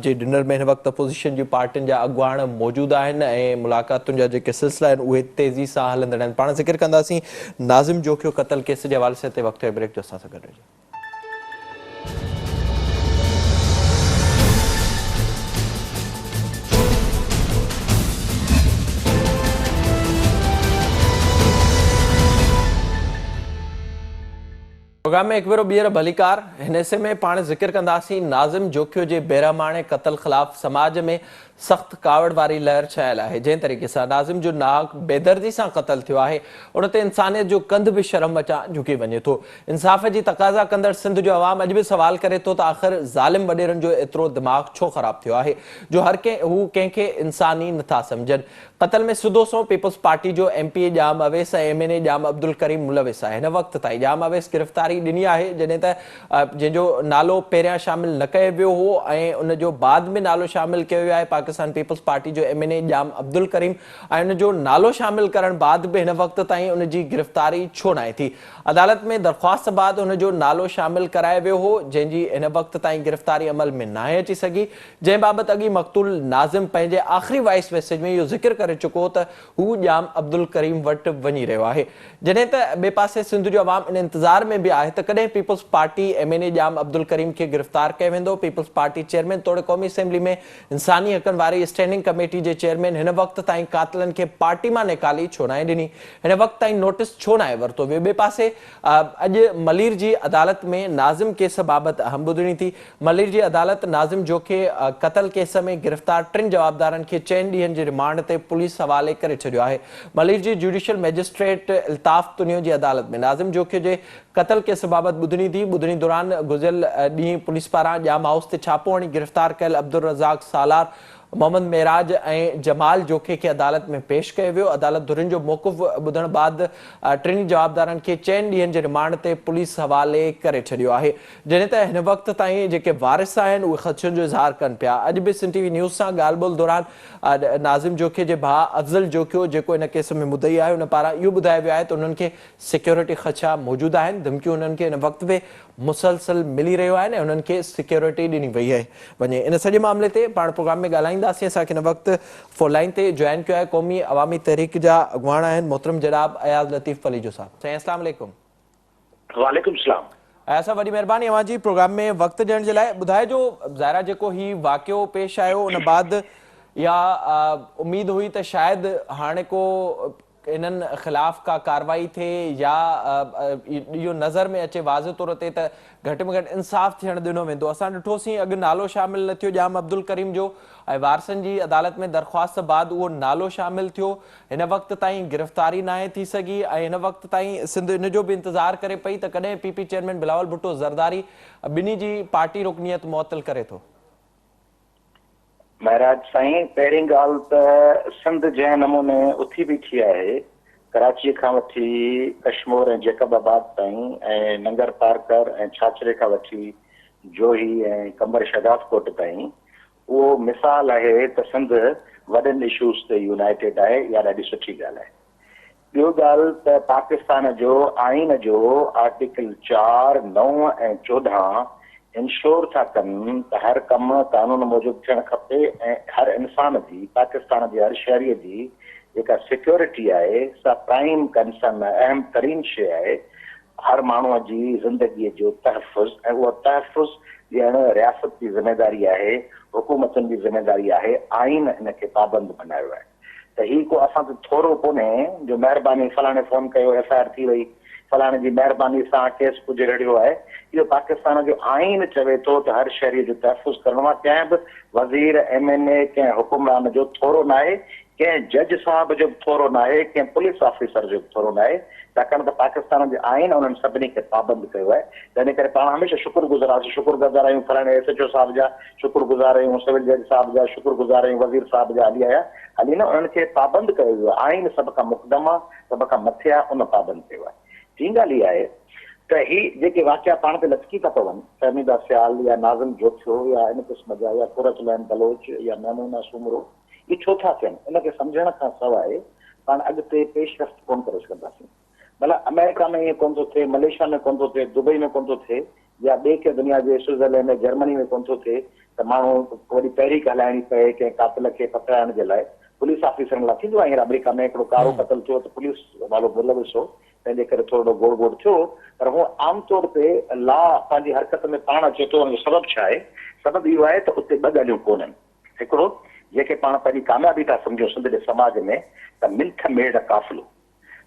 जे डिनर में हिन वक़्तु अपोज़िशन जी पार्टियुनि जा अॻुवाण मौजूदु आहिनि ऐं मुलाक़ातुनि जा जेके सिलसिला आहिनि उहे तेज़ी सां हलंदड़ आहिनि। पाण ज़िक्र कंदासीं नाज़िम जोखियो क़त्ल केस जे हवाले सां, वक़्तु ब्रेक जो असां सां गॾु रहिजो। प्रोग्राम में एक भेरो ॿीहर भलीकार। हिन हिसे में पाण ज़िक्र कंदासीं नाज़िम जोखियो जे बेरहमाणे क़त्ल ख़िलाफ़ समाज में सख़्त कावड़ वारी लहर छायल आहे। जंहिं तरीक़े सां नाज़िम जो नाहक बेदर्दी सां क़त्ल थियो आहे उन ते इंसानियत जो कंध बि शर्म अचां झुकी वञे थो। इंसाफ़ जी तक़ाज़ा कंदड़ सिंध जो अवाम अॼु बि सवाल करे थो त आख़िर ज़ालिम वॾेरनि जो एतिरो दिमाग़ छो ख़राब थियो आहे जो हर हू कंहिंखे इंसानी नथा सम्झनि। क़त्ल में सुदोसो पीपल्स पार्टी जो MP जाम अवेस ऐं MNA जाम अब्दुल करीम मुलविस आहे। हिन वक़्त ताईं जाम अवेस गिरफ़्तारी ॾिनी आहे, जॾहिं त जंहिंजो नालो पहिरियां शामिल न कयो वियो हो ऐं उन जो बाद में नालो शामिल कयो वियो आहे पाकिस्तान पीपल्स पार्टी जो MNA जाम अब्दुल करीम, ऐं उन जो नालो शामिल करण बाद बि हिन वक़्त ताईं उन जी गिरफ़्तारी छो नाहे थी। अदालत में दरख़्वास्त बाद उन जो नालो शामिल करायो वियो हो, जंहिंजी हिन वक़्त ताईं गिरफ़्तारी अमल में नाहे अची सघी, जंहिं बाबति अॻी मक़तूल नाज़िम पंहिंजे आख़िरी वॉइस मैसेज में इहो ज़िक्र करे चुको त हू जाम अब्दुल करीम वटि वञी रहियो आहे। जॾहिं त ॿिए पासे सिंध जो अवाम इन इंतज़ार में बि आहे त कॾहिं पीपल्स पार्टी MNA जाम अब्दुल करीम खे गिरफ़्तार कयो वेंदो। पीपल्स पार्टी चेयरमैन तौरु क़ौमी असेंबली में इंसानी हक़नि वारी स्टैंडिंग कमेटी जे चेयरमैन हिन वक़्त ताईं कातिलनि खे पार्टी मां निकाली छो नाहे ॾिनी, हिन वक़्त ताईं नोटिस छो नाहे वरितो वियो। ॿिए पासे अॼु मलीर जी अदालत में नाज़िम केस बाबति अहम ॿुधणी थी। मलीर जी अदालत नाज़िम जोखे क़त्ल केस में गिरफ़्तार 3 जवाबदारनि खे 4 ॾींहंनि जे रिमांड ते पुलिस हवाले करे छॾियो आहे। मलीर जी जुडिशियल मैजिस्ट्रेट इल्ताफ़ तुनियो जी अदालत में नाज़िम जोखे जे क़त्ल केस बाबति ॿुधणी थी। ॿुधणी दौरान गुज़िरियल ॾींहुं पुलिस पारां जाम हाउस ते छापो हणी गिरफ़्तार कयल अब्दुल रज़ाक सालार, मोहम्मद मेराज ऐं जमाल जोखे खे अदालत में पेश कयो वियो। अदालत धुरियुनि जो मौक़िफ़ ॿुधण बाद 3 जवाबदारनि खे 4 ॾींहंनि जे रिमांड ते पुलिस हवाले करे छॾियो आहे। जॾहिं त हिन वक़्त ताईं जेके वारिस आहिनि उहे ख़दशनि जो इज़हार कनि पिया। अॼु बि सिंध TV न्यूज़ सां ॻाल्हि ॿोल्हि दौरान नाज़िम जोखे जे भाउ अफ़ज़ल जोखियो जेको हिन केस में मुदई आहे उन पारां इहो ॿुधायो वियो आहे त उन्हनि खे सिक्योरिटी ख़दशा मौजूदु आहिनि, धमकियूं उन्हनि खे हिन वक़्त बि मुसलसल मिली रहियो आहिनि ऐं उन्हनि खे सिक्योरिटी ॾिनी वई आहे। वञे इन सॼे मामले ते पाण प्रोग्राम में ॻाल्हाईंदासीं। असांखे हिन वक़्तु फ़ोन लाइन ते जॉइन कयो आहे क़ौमी अवामी तहरीक जा अॻुवाण आहिनि मोहतरम जनाब अयाज़ लतीफ़ फलीजो साहब। साईं अस्सलाम वालेकुम। वालेकुम सलाम। अयाज़ साहब वॾी महिरबानी अवां जी प्रोग्राम में वक़्तु ॾियण जे लाइ। ॿुधाइजो ज़ाहिरा जेको ही वाक़ियो पेश आयो उन बाद या उम्मीद हुई त शायदि हाणे को इन्हनि ख़िलाफ़ का कार्रवाई थिए या इहो नज़र में अचे वाज़े तौर ते त घटि में घटि इंसाफ़ थियणु ॾिनो वेंदो। असां ॾिठोसीं अॻु नालो शामिल न थियो जाम अब्दुल करीम जो ऐं वारसनि जी अदालत में दरख़्वास्त बाद उहो नालो शामिल थियो। हिन वक़्त ताईं गिरफ़्तारी नाहे थी सघी ऐं हिन वक़्त ताईं सिंध इन जो बि इंतज़ारु करे पई त कॾहिं PP चेयरमैन बिलावल भुट्टो ज़रदारी ॿिन्ही जी पार्टी रुकनियत मुअत्तल करे थो। महाराज साईं, पहिरीं ॻाल्हि त सिंध जंहिं नमूने उथी बीठी आहे कराची खां वठी कश्मीर ऐं जैकबाबाद ताईं ऐं नंगर पारकर ऐं छाछरे खां वठी जोही ऐं कमर शगाफकोट ताईं, उहो मिसाल आहे त सिंध वॾनि इशूज़ ते यूनाइटेड आहे। इहा ॾाढी सुठी ॻाल्हि आहे। ॿियो ॻाल्हि त पाकिस्तान जो आइन जो आर्टिकल 4, 9 ऐं 14 इंश्योर था कनि त हर कम कानून मूजिब थियणु खपे ऐं हर इंसान जी पाकिस्तान जे हर शहरीअ जी जेका सिक्योरिटी आहे सा प्राइम कंसर्न आहे, अहम तरीन शइ आहे। हर माण्हूअ जी ज़िंदगीअ जो तहफ़ुज़ ऐं उहो तहफ़ुज़ ॾियणु रियासत जी ज़िमेदारी आहे, हुकूमतुनि जी ज़िमेदारी आहे। आइन इनखे पाबंद बनायो आहे। त हीउ को असां त थोरो कोन्हे जो महिरबानी फलाणे फ़ोन कयो FIR थी वई, फलाणे जी महिरबानी सां केस पुॼी रहियो आहे। इहो पाकिस्तान जो आइन चवे थो त हर शहरीअ जो तहफ़ुज़ करिणो आहे। कंहिं बि वज़ीर MNA कंहिं हुकुमरान जो थोरो न आहे, कंहिं जज साहब जो बि थोरो न आहे, कंहिं पुलिस ऑफिसर जो बि थोरो न आहे, छाकाणि त पाकिस्तान जे आइन उन्हनि सभिनी खे पाबंद कयो आहे। तंहिं करे पाण हमेशह शुक्रगुज़ार आहियूं फलाणे SHO साहब जा, शुक्रगुज़ार आहियूं सिविल जज साहब जा, शुक्रगुज़ार आहियूं वज़ीर साहब जा। हली न उन्हनि खे पाबंद कयो वियो आहे। आइन सभ खां मुक़दम आहे, सभ खां मथे आहे, उन पाबंद कयो आहे। टी ॻाल्हि इहा आहे त ही जेके वाक़िया पाण ते लटकी था पवनि, फहमीदा सियाल या नाज़िम जोथियो या इन क़िस्म जा या कुरतलैन बलोच या मैमूना सूमरो, ये छो था थियनि? इनखे सम्झण खां सवाइ पाण अॻिते पेशरफ़्त कोन करे सघंदासीं। भला अमेरिका में ईअं कोन थो थिए, मलेशिया में कोन थो थिए, दुबई में कोन थो थिए, या ॿिए के दुनिया जे स्विट्ज़रलैंड में जर्मनी में कोन थो थिए त माण्हू वरी तहरीक हलाइणी पए कंहिं कातिल खे पकड़ाइण जे लाइ। पुलिस ऑफिसरनि लाइ थींदो आहे। हींअर अमेरिका में हिकिड़ो कारो क़तल थियो त पुलिस वारो मुलविस हो, तंहिंजे करे थोरो गोड़ गोड़ थियो। पर हूअ आमतौर ते लॉ पंहिंजी हरकत में पाण अचे थो। हुनजो सबबु छा आहे? सबबु इहो आहे त उते ॿ ॻाल्हियूं कोन्हनि। हिकिड़ो जेके पाण पंहिंजी कामयाबी था सम्झूं सिंध जे समाज में त मिल्थ मेड़ काफ़िलो।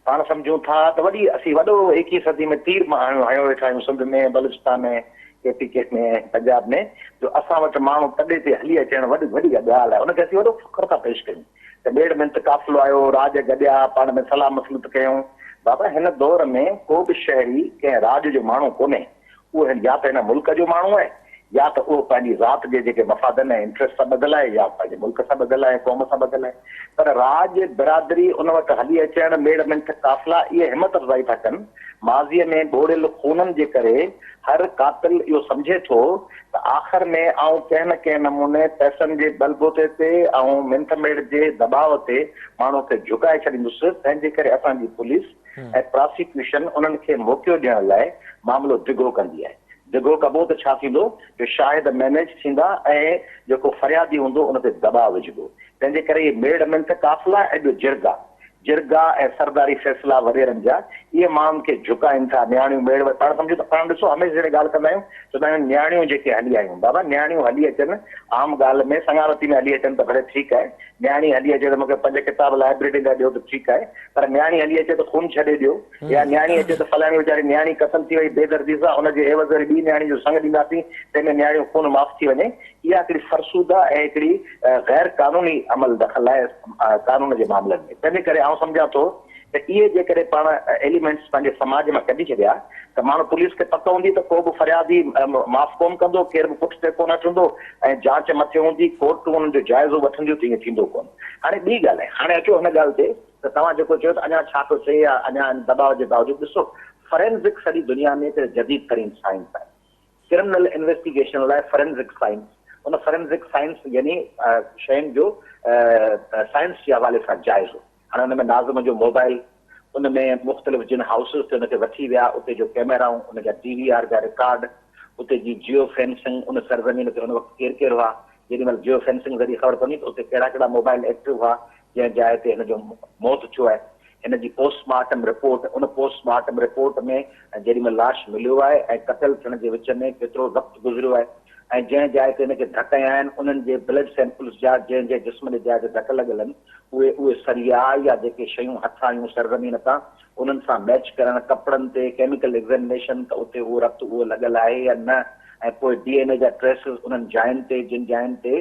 पाण सम्झूं था त वॾी असीं वॾो 21वीं सदी में तीर हयो वेठा आहियूं सिंध में, बलूचिस्तान में, KPK में, पंजाब में, जो असां वटि माण्हू तॾे ते हली अचणु वॾी ॻाल्हि आहे। उनखे असीं वॾो फ़ख्रु था पेश कयूं त ॿेड़ मिंत काफ़िलो आयो, राज गॾिया, पाण में सलाह मसलत कयूं। बाबा हिन दौर में को बि शहरी कंहिं राज जो माण्हू कोन्हे। उहो या त हिन मुल्क जो माण्हू आहे, या त उहो पंहिंजी ज़ात जे जेके मफ़ादन ऐं इंट्रस्ट सां ॿधल आहे, या पंहिंजे मुल्क सां ॿधल आहे, क़ौम सां ॿधल आहे। पर राज बिरादरी उन वटि हली अचणु, मेड़ मिंट काफ़िला, इहे हिमत अफ़ज़ाई था कनि। माज़ीअ में ॿोड़ियल खूननि जे करे हर कातिल इहो सम्झे थो त आख़िर में आऊं कंहिं न कंहिं नमूने पैसनि जे बलबूते ते ऐं मिंथ मेड़ जे दबाव ते माण्हू खे झुकाए छॾींदुसि। तंहिंजे करे असांजी पुलिस ऐं प्रोसिक्यूशन उन्हनि खे मौक़ियो ॾियण लाइ मामिलो डिघो कंदी आहे। डिघो कबो त छा थींदो जो शायदि मैनेज थींदा ऐं जेको फरियादी हूंदो उन ते दबाव विझिबो। तंहिंजे करे इहे मेड़ मिंथ काफ़िला ऐं ॿियो जिरगा ऐं सरदारी फ़ैसिला वॾेरनि जा इहे माण्हुनि खे झुकाइनि था। न्याणियूं मेड़ में पाण सम्झो त पाण ॾिसो हमेशह जॾहिं ॻाल्हि कंदा आहियूं चवंदा आहियूं न्याणियूं जेके हली आयूं। बाबा न्याणियूं हली अचनि आम ॻाल्हि में, संगारती में हली अचनि त भले ठीकु आहे। न्याणी हली अचे त मूंखे 5 किताब लाइब्रेरी लाइ ॾियो त ठीकु आहे। पर न्याणी हली अचे त खून छॾे ॾियो, या न्याणी अचे त फलाणी वीचारी न्याणी क़तल थी वई बेदर्दी सां, उनजे एवज़ वरी ॿी न्याणी जो संग ॾींदासीं, तंहिंमें न्याणियूं खून माफ़ थी वञे। इहा हिकिड़ी फरसूदा ऐं हिकिड़ी गैर कानूनी अमल दख़ल आहे कानून जे मामलनि में। तंहिंजे करे आउं सम्झां थो त इहे जेकॾहिं पाण एलिमेंट्स पंहिंजे समाज मां कढी छॾिया त माण्हू पुलिस खे पक हूंदी त को बि फरियादी माफ़ कोन कंदो, केर बि पुठिते कोन हटंदो, ऐं जांच मथे हूंदी, कोर्टूं हुननि जो जाइज़ो वठंदियूं, त ईअं थींदो कोन। हाणे ॿी ॻाल्हि आहे, हाणे अचो हिन ॻाल्हि ते त तव्हां जेको चयो त अञा छा थो थिए या अञा दबाव जे बावजूदि, ॾिसो फॉरेंसिक सॼी दुनिया में त जदीद तरीन साइंस आहे। क्रिमिनल इन्वेस्टिगेशन लाइ फॉरेंसिक साइंस, उन फॉरेंसिक साइंस यानी शयुनि जो साइंस जे हवाले सां जाइज़ो। हाणे हुन में नाज़िम जो मोबाइल, उन में मुख़्तलिफ़ जिन हाउसिस ते हुनखे वठी विया, उते जो कैमराऊं, उनजा DVR जा रिकॉर्ड, उते जी जियो फेंसिंग, उन सरज़मीन ते उन वक़्तु केरु केरु हुआ, जेॾी महिल जियो फेंसिंग ज़रिए ख़बर पवंदी त उते कहिड़ा कहिड़ा मोबाइल एक्टिव हुआ, जंहिं जाइ ते हिन जो मौत थियो आहे। हिन जी पोस्टमार्टम रिपोर्ट, उन पोस्टमार्टम रिपोर्ट में जेॾी महिल लाश मिलियो आहे ऐं क़तल थियण जे विच में केतिरो वक़्तु गुज़रियो आहे, ऐं जंहिं जाइ ते हिनखे धक आया आहिनि उन्हनि जे ब्लड सैंपल्स जा जंहिं जिस्म जे जाइ ते धक लॻल आहिनि, उहे सरिया या जेके शयूं हथ आयूं सरज़मीन तां उन्हनि सां मैच करणु, कपिड़नि ते केमिकल एग्ज़ामिनेशन त उते उहो रतु उहो लॻल आहे या न, ऐं पोइ DNA जा ट्रेसिस उन्हनि जायुनि ते जिन जायुनि ते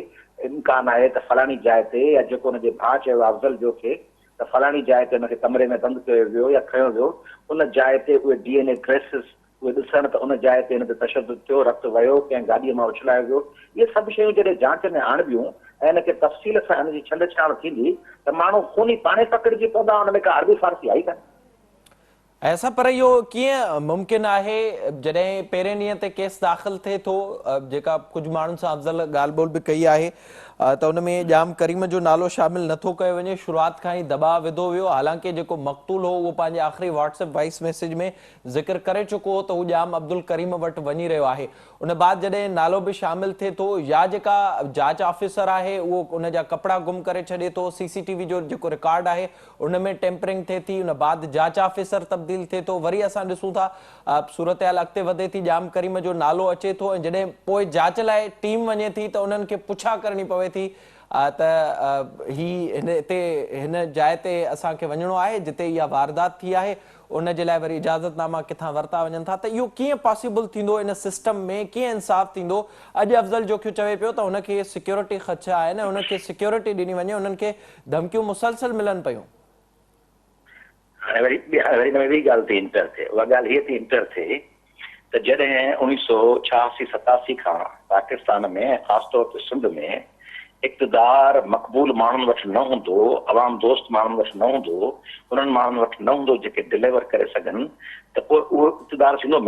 इम्कान आहे त फलाणी जाइ ते, या जेको हुनजे भाउ चयो अफ़ज़ल जो खे त फलाणी जाइ ते हुनखे कमरे में बंदि कयो वियो या खयो वियो, उन जाइ ते उहे DNA ट्रेसिस उहे ॾिसण त उन जाइ ते हिन ते तशदुद थियो, रतु वियो, कंहिं गाॾीअ मां उछलायो वियो। इहे सभु शयूं जॾहिं जांच में आणिबियूं ऐं हिनखे तफ़सील सां हिन जी छंड-छाण थींदी त माण्हू खूनी पाणे पकड़िजी पवंदा, हुन में का अरबी फारसी आई कान। ऐसा पर इहो कीअं मुमकिन आहे जॾहिं पहिरें ॾींहं ते केस दाख़िल थिए थो, जेका कुझु माण्हुनि सां अफ़ज़ल ॻाल्हि ॿोल बि कई आहे, त उन में जाम करीम जो नालो शामिल नथो कयो वञे। शुरूआत खां ई दबाव विधो वियो। हालांकि जेको मक़तूल हो उहो पंहिंजे आख़िरी व्हाट्सएप वॉइस मैसेज में ज़िक्र करे चुको हो त हू जाम अब्दुल करीम वटि वञी रहियो आहे। उन बाद जॾहिं नालो बि शामिल थिए थो या जेका जांच ऑफिसर आहे उहो उन जा कपिड़ा गुम करे छॾे थो, CCTV जो जेको रिकॉर्ड आहे उन में टेम्परिंग थिए थी, उन बाद जांच ऑफिसर तब्दील थिए थो, वरी असां ॾिसूं था सूरत हाल अॻिते वधे थी, जाम करीम जो नालो अचे थो ऐं जॾहिं पोइ जांच लाइ टीम वञे थी त उन्हनि खे पुछा करणी पवे थी त हिन जाइ ते असांखे वञिणो आहे जिते इहा वारदात थी आहे, उन जे लाइ वरी इजाज़तनामा किथां वरिता वञनि था। त इहो कीअं पॉसिबल थींदो, इन सिस्टम में कीअं इंसाफ़ थींदो? अॼु अफ़ज़ल जोखियो चवे पियो त हुनखे सिक्योरिटी ख़दशा आहे न, हुनखे सिक्योरिटी ॾिनी वञे, उन्हनि खे धमकियूं मुसलसल मिलनि पियूं। हाणे वरी ॿी ॻाल्हि थी इंटर थिए। उहा ॻाल्हि हीअ थी इंटर थिए त जॾहिं 1986-87 खां पाकिस्तान में ख़ासि तौर ते सिंध में इक़्तिदार मक़बूल माण्हुनि वटि न हूंदो, अवाम दोस्त माण्हुनि वटि न हूंदो, उन्हनि माण्हुनि वटि न हूंदो जेके डिलीवर करे सघनि, त पोइ उहो इक़्तिदार थींदो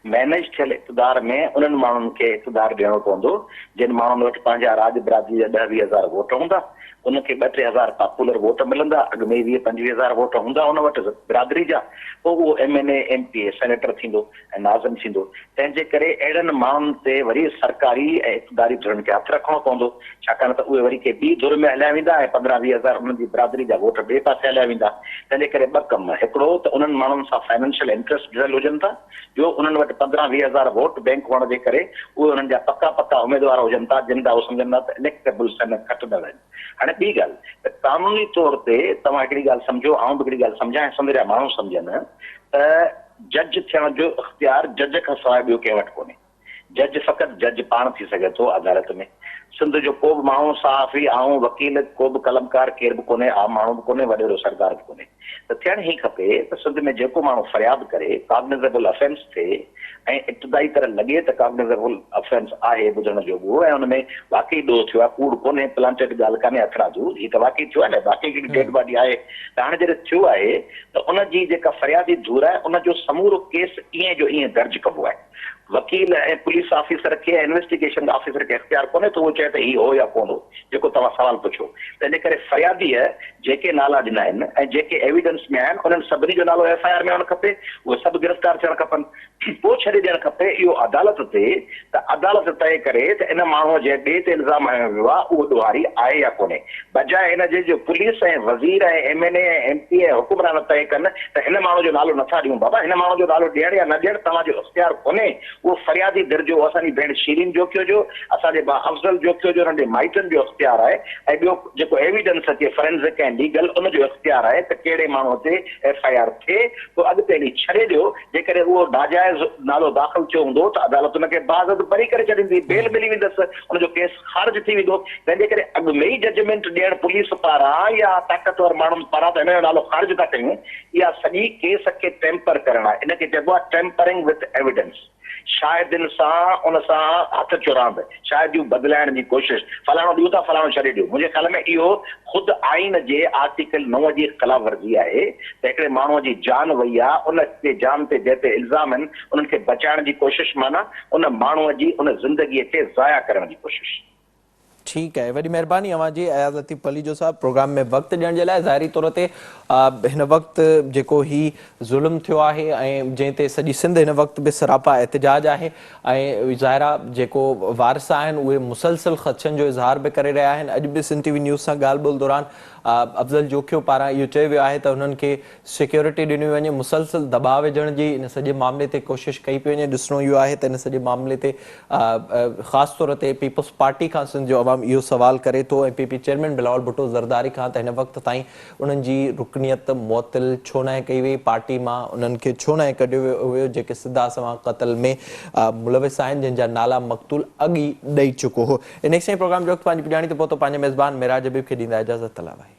मैनेज थियल इक़्तिदार में उन्हनि माण्हुनि खे इक़्तिदार ॾियणो पवंदो जिन माण्हुनि वटि पंहिंजा राज बिरादरी जा 10-20 हज़ार वोट हूंदा, उनखे 2-3 हज़ार पॉपुलर वोट मिलंदा, अॻु में 20-25 हज़ार वोट हूंदा उन वटि बिरादरी जा, पोइ उहो MNA MPA सेनेटर थींदो ऐं नाज़िम थींदो। तंहिंजे करे अहिड़नि माण्हुनि ते वरी सरकारी ऐं इक़्तिदारी धुरनि खे हथु रखिणो पवंदो, छाकाणि त उहे वरी के ॿी धुर में हलिया वेंदा ऐं 15-20 हज़ार उन्हनि जी बिरादरी जा वोट ॿिए पासे हलिया वेंदा। तंहिंजे करे ॿ कम, हिकिड़ो त उन्हनि माण्हुनि सां फाइनेंशियल इंट्रस्ट जुड़ियल हुजनि था, ॿियो उन्हनि वटि 15-20 हज़ार वोट बैंक हुअण जे करे उहे उन्हनि जा पका उमेदवार हुजनि था जिन जा उहे सम्झनि था त इलेक्टेबल सेनेट खटंदड़ आहिनि। हाणे ॿी ॻाल्हि त कानूनी तौर ते तव्हां हिकिड़ी ॻाल्हि सम्झो, आउं बि हिकिड़ी ॻाल्हि सम्झां ऐं संदरिया माण्हू सम्झनि त जज थियण जो इख़्तियार जज खां सवाइ ॿियो कंहिं वटि कोन्हे। जज फ़क़ति जज पाण थी सघे थो अदालत में। सिंध जो को बि माण्हू सहाफ़ी आऊं वकील को बि कलमकार केर बि कोन्हे, आम माण्हू बि कोन्हे, वॾेरो सरदार बि कोन्हे। त थियण ई खपे त सिंध में जेको माण्हू फरियाद करे कॉग्निजेबल ऑफेंस थिए ऐं इब्तिदाई तरह लॻे त कॉग्निजेबल ऑफेंस आहे ॿुधण जोॻो ऐं हुन में वाकई ॾोह थियो आहे, कूड़ कोन्हे, प्लांटेड ॻाल्हि कान्हे, अखड़ाजू हीअ त वाकई थियो आहे न, वाकई हिकिड़ी डेड बॉडी आहे। त हाणे जॾहिं थियो आहे त उनजी जेका फरियादी धूर आहे उनजो समूरो केस ईअं जो ईअं दर्ज कबो आहे। वकील ऐं पुलिस ऑफिसर खे इन्वेस्टिगेशन ऑफिसर खे इख़्तियार कोन्हे त उहो चए त हीउ हो या कोन हो जेको तव्हां सवाल पुछो। त इन करे फरियादीअ जेके नाला ॾिना आहिनि ऐं जेके एविडेंस में आहिनि उन्हनि सभिनी जो नालो FIR में हुअणु खपे, उहे सभु गिरफ़्तार थियणु खपनि। पोइ छॾे ॾियणु खपे इहो अदालत ते त अदालत तइ करे त इन माण्हूअ जे ॿिए ते इल्ज़ाम हयो वियो आहे उहो ॾोहारी आहे या कोन्हे, बजाए हिन जे जो पुलिस ऐं वज़ीर ऐं MNA ऐं MP ऐं हुकुमरान तइ कनि त हिन माण्हू जो नालो नथा ॾियूं। बाबा हिन माण्हू जो नालो ॾियणु या न ॾियणु तव्हांजो इख़्तियार कोन्हे, उहो फरियादी दर जो असांजी भेण शीरीन जोखियो जो, असांजे भाउ अफ़ज़ल जोखियो जो, हुननि जे माइटनि जो इख़्तियार आहे ऐं ॿियो जेको एविडेंस अचे फॉरेंसिक ऐं लीगल उनजो इख़्तियार आहे त कहिड़े माण्हूअ ते FIR थिए। पोइ अॻिते हली छॾे ॾियो, जेकॾहिं उहो नाजाइज़ नालो दाख़िल थियो हूंदो त अदालत हुनखे बाज़त बरी करे छॾींदी, बेल मिली वेंदसि, हुनजो केस ख़ारिज थी वेंदो। तंहिंजे करे अॻु में ई जजमेंट ॾियणु पुलिस पारां या ताक़तवर माण्हुनि पारां त हिन जो नालो ख़ारिज था कयूं, इहा सॼी केस खे टेम्पर करणु आहे। इनखे चइबो आहे टेम्परिंग विथ एविडेंस। शायदिन सां उन सां हथ चुरांद, शायदियूं बदिलाइण जी कोशिशि, फलाणो ॾियूं था फलाणो छॾे ॾियो। मुंहिंजे ख़्याल में इहो ख़ुदि आइन जे आर्टिकल 9 जी ख़िलाफ़ वर्ज़ी आहे त हिकिड़े माण्हूअ जी जान वई आहे, उन ते जान ते जंहिं इल्ज़ाम आहिनि उन्हनि खे बचाइण जी कोशिशि, माना उन माण्हूअ जी उन ज़िंदगीअ खे ज़ाया करण जी कोशिशि। ठीक है, वॾी महिरबानी अवांजी अयाज़ लतीफ़ पलीजो साहब प्रोग्राम में वक़्तु ॾियण जे लाइ। ज़ाहिरी तौर ते हिन वक़्तु जेको ही ज़ुल्म थियो आहे ऐं जंहिं ते सॼी सिंध हिन वक़्तु बि सरापा एहतिजाज आहे ऐं ज़ाहिरा जेको वारिस आहिनि उहे मुसलसल ख़दशनि जो इज़हार बि करे रहिया आहिनि। अॼु बि सिंध TV न्यूज़ सां ॻाल्हि ॿोल दौरान अफ़ज़ल जोखियो पारां इहो चयो वियो आहे त हुननि खे सिक्योरिटी ॾिनी वञे, मुसलसल दबाव विझण जी इन सॼे मामले ते कोशिशि कई पई वञे। ॾिसणो इहो आहे त इन सॼे मामले ते ख़ासि तौर ते पीपल्स पार्टी खां सिंध जो अवाम इहो सवाल करे थो ऐं PP चेयरमैन बिलावल भुट्टो ज़रदारी खां त हिन वक़्त ताईं उन्हनि जी रुकनियत मुअत्तिल छो न कई वई, पार्टी मां उन्हनि खे छो न कढियो वियो जेके सिधा सवां क़त्ल में मुलविस आहिनि जंहिंजा नाला मक़तूल अॻु ई ॾेई चुको हो। इन सां प्रोग्राम जो वक़्तु पंहिंजी पुॼाणी ते पहुतो। पंहिंजे मेज़बान मिराज हबीब खे ॾींदा इजाज़त। तलावाई।